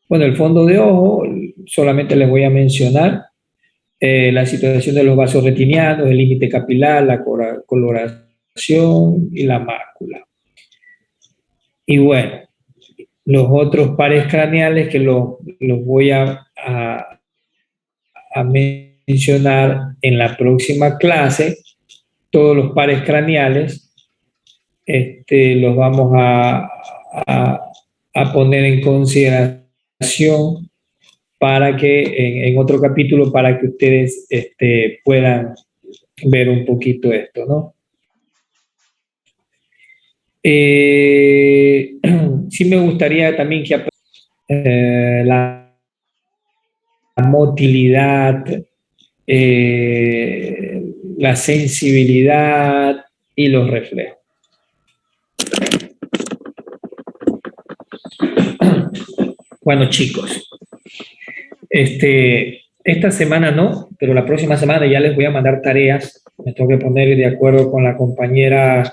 Bueno, el fondo de ojo, solamente les voy a mencionar la situación de los vasos retinianos, el límite capilar, la coloración y la mácula. Y bueno, los otros pares craneales que los voy a mencionar en la próxima clase. Todos los pares craneales los vamos a poner en consideración para que en otro capítulo, para que ustedes puedan ver un poquito esto, ¿no? Sí me gustaría también que la motilidad, la sensibilidad y los reflejos. Bueno, chicos, esta semana no, pero la próxima semana ya les voy a mandar tareas. Me tengo que poner de acuerdo con la compañera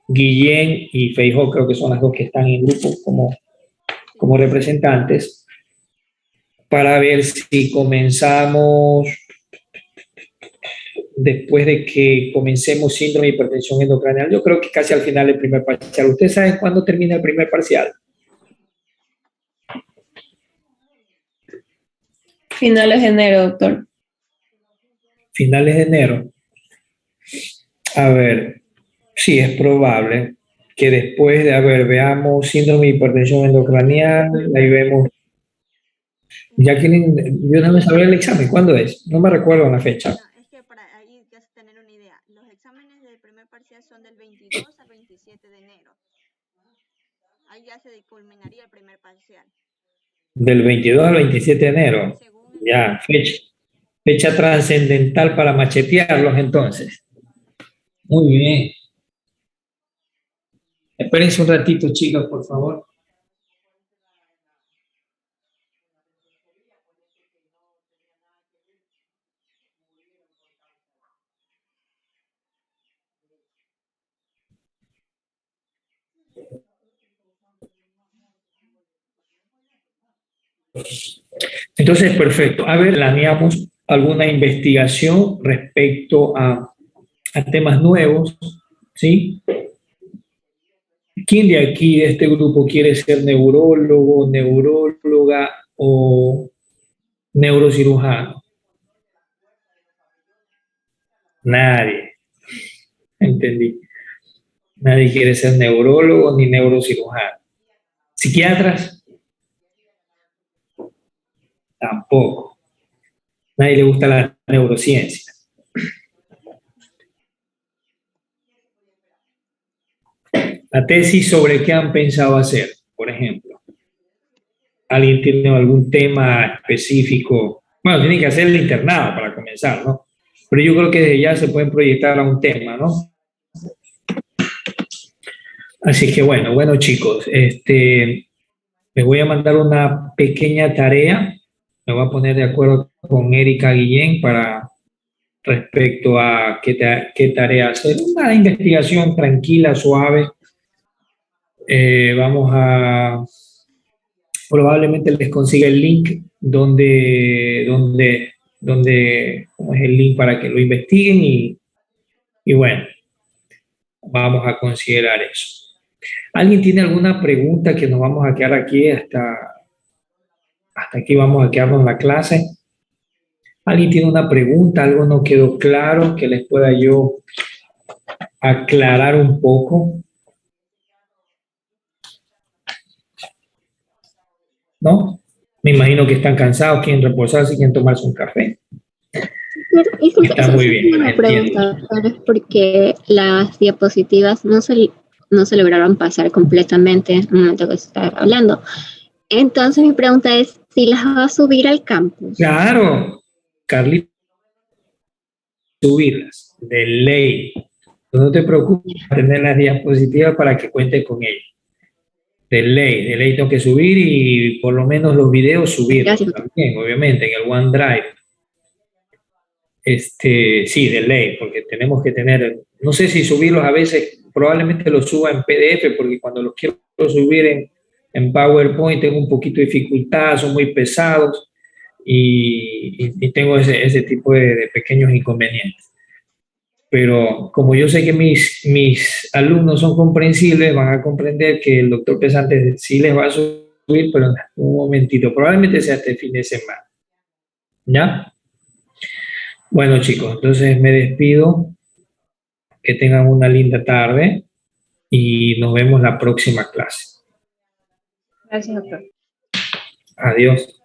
Guillén y Feijó, creo que son las dos que están en grupo como representantes, para ver si comenzamos, después de que comencemos síndrome de hipertensión endocraneal, yo creo que casi al final del primer parcial. ¿Ustedes saben cuándo termina el primer parcial? Finales de enero, doctor. Finales de enero. A ver, sí, es probable que después de, veamos síndrome de hipertensión endocraneal, ahí vemos. Ya quieren, yo no me sabía el examen, ¿cuándo es? No me recuerdo la fecha. No, es que para ahí ya tener una idea. Los exámenes del primer parcial son del 22 al 27 de enero. Ahí ya se culminaría el primer parcial. Del 22 al 27 de enero. Ya, fecha trascendental para machetearlos entonces. Muy bien. Espérense un ratito, chicos, por favor. Entonces, perfecto. A ver, planeamos alguna investigación respecto a temas nuevos, ¿sí? ¿Quién de aquí, de este grupo, quiere ser neurólogo, neuróloga o neurocirujano? Nadie. Entendí. Nadie quiere ser neurólogo ni neurocirujano. ¿Psiquiatras? Tampoco. Nadie le gusta la neurociencia. La tesis, ¿sobre qué han pensado hacer, por ejemplo? ¿Alguien tiene algún tema específico? Bueno, tienen que hacer el internado para comenzar, ¿no? Pero yo creo que desde ya se pueden proyectar a un tema, ¿no? Así que bueno chicos, les voy a mandar una pequeña tarea. Me voy a poner de acuerdo con Erika Guillén para respecto a qué tarea hacer. Una investigación tranquila, suave. Probablemente les consiga el link ¿cómo es el link para que lo investiguen? Y bueno, vamos a considerar eso. ¿Alguien tiene alguna pregunta? Que nos vamos a quedar aquí hasta aquí vamos a quedarnos en la clase. ¿Alguien tiene una pregunta? ¿Algo no quedó claro que les pueda yo aclarar un poco? ¿No? Me imagino que están cansados, quieren reposarse, quieren tomarse un café. Está muy bien. Una pregunta, pero es porque las diapositivas no se lograron pasar completamente en el momento que se estaba hablando. Entonces mi pregunta es, ¿si las va a subir al campus? Claro, Carlita, subirlas, de ley. No te preocupes, tener las diapositivas para que cuentes con ellas. De ley tengo que subir y por lo menos los videos subirlos también, obviamente, en el OneDrive. Sí, de ley, porque tenemos que tener, no sé si subirlos a veces, probablemente los suba en PDF, porque cuando los quiero subir en PowerPoint tengo un poquito de dificultad, son muy pesados y tengo ese tipo de pequeños inconvenientes. Pero como yo sé que mis alumnos son comprensibles, van a comprender que el doctor Pesante sí les va a subir, pero en un momentito, probablemente sea este fin de semana. ¿Ya? Bueno, chicos, entonces me despido. Que tengan una linda tarde y nos vemos la próxima clase. Gracias, doctor. Adiós.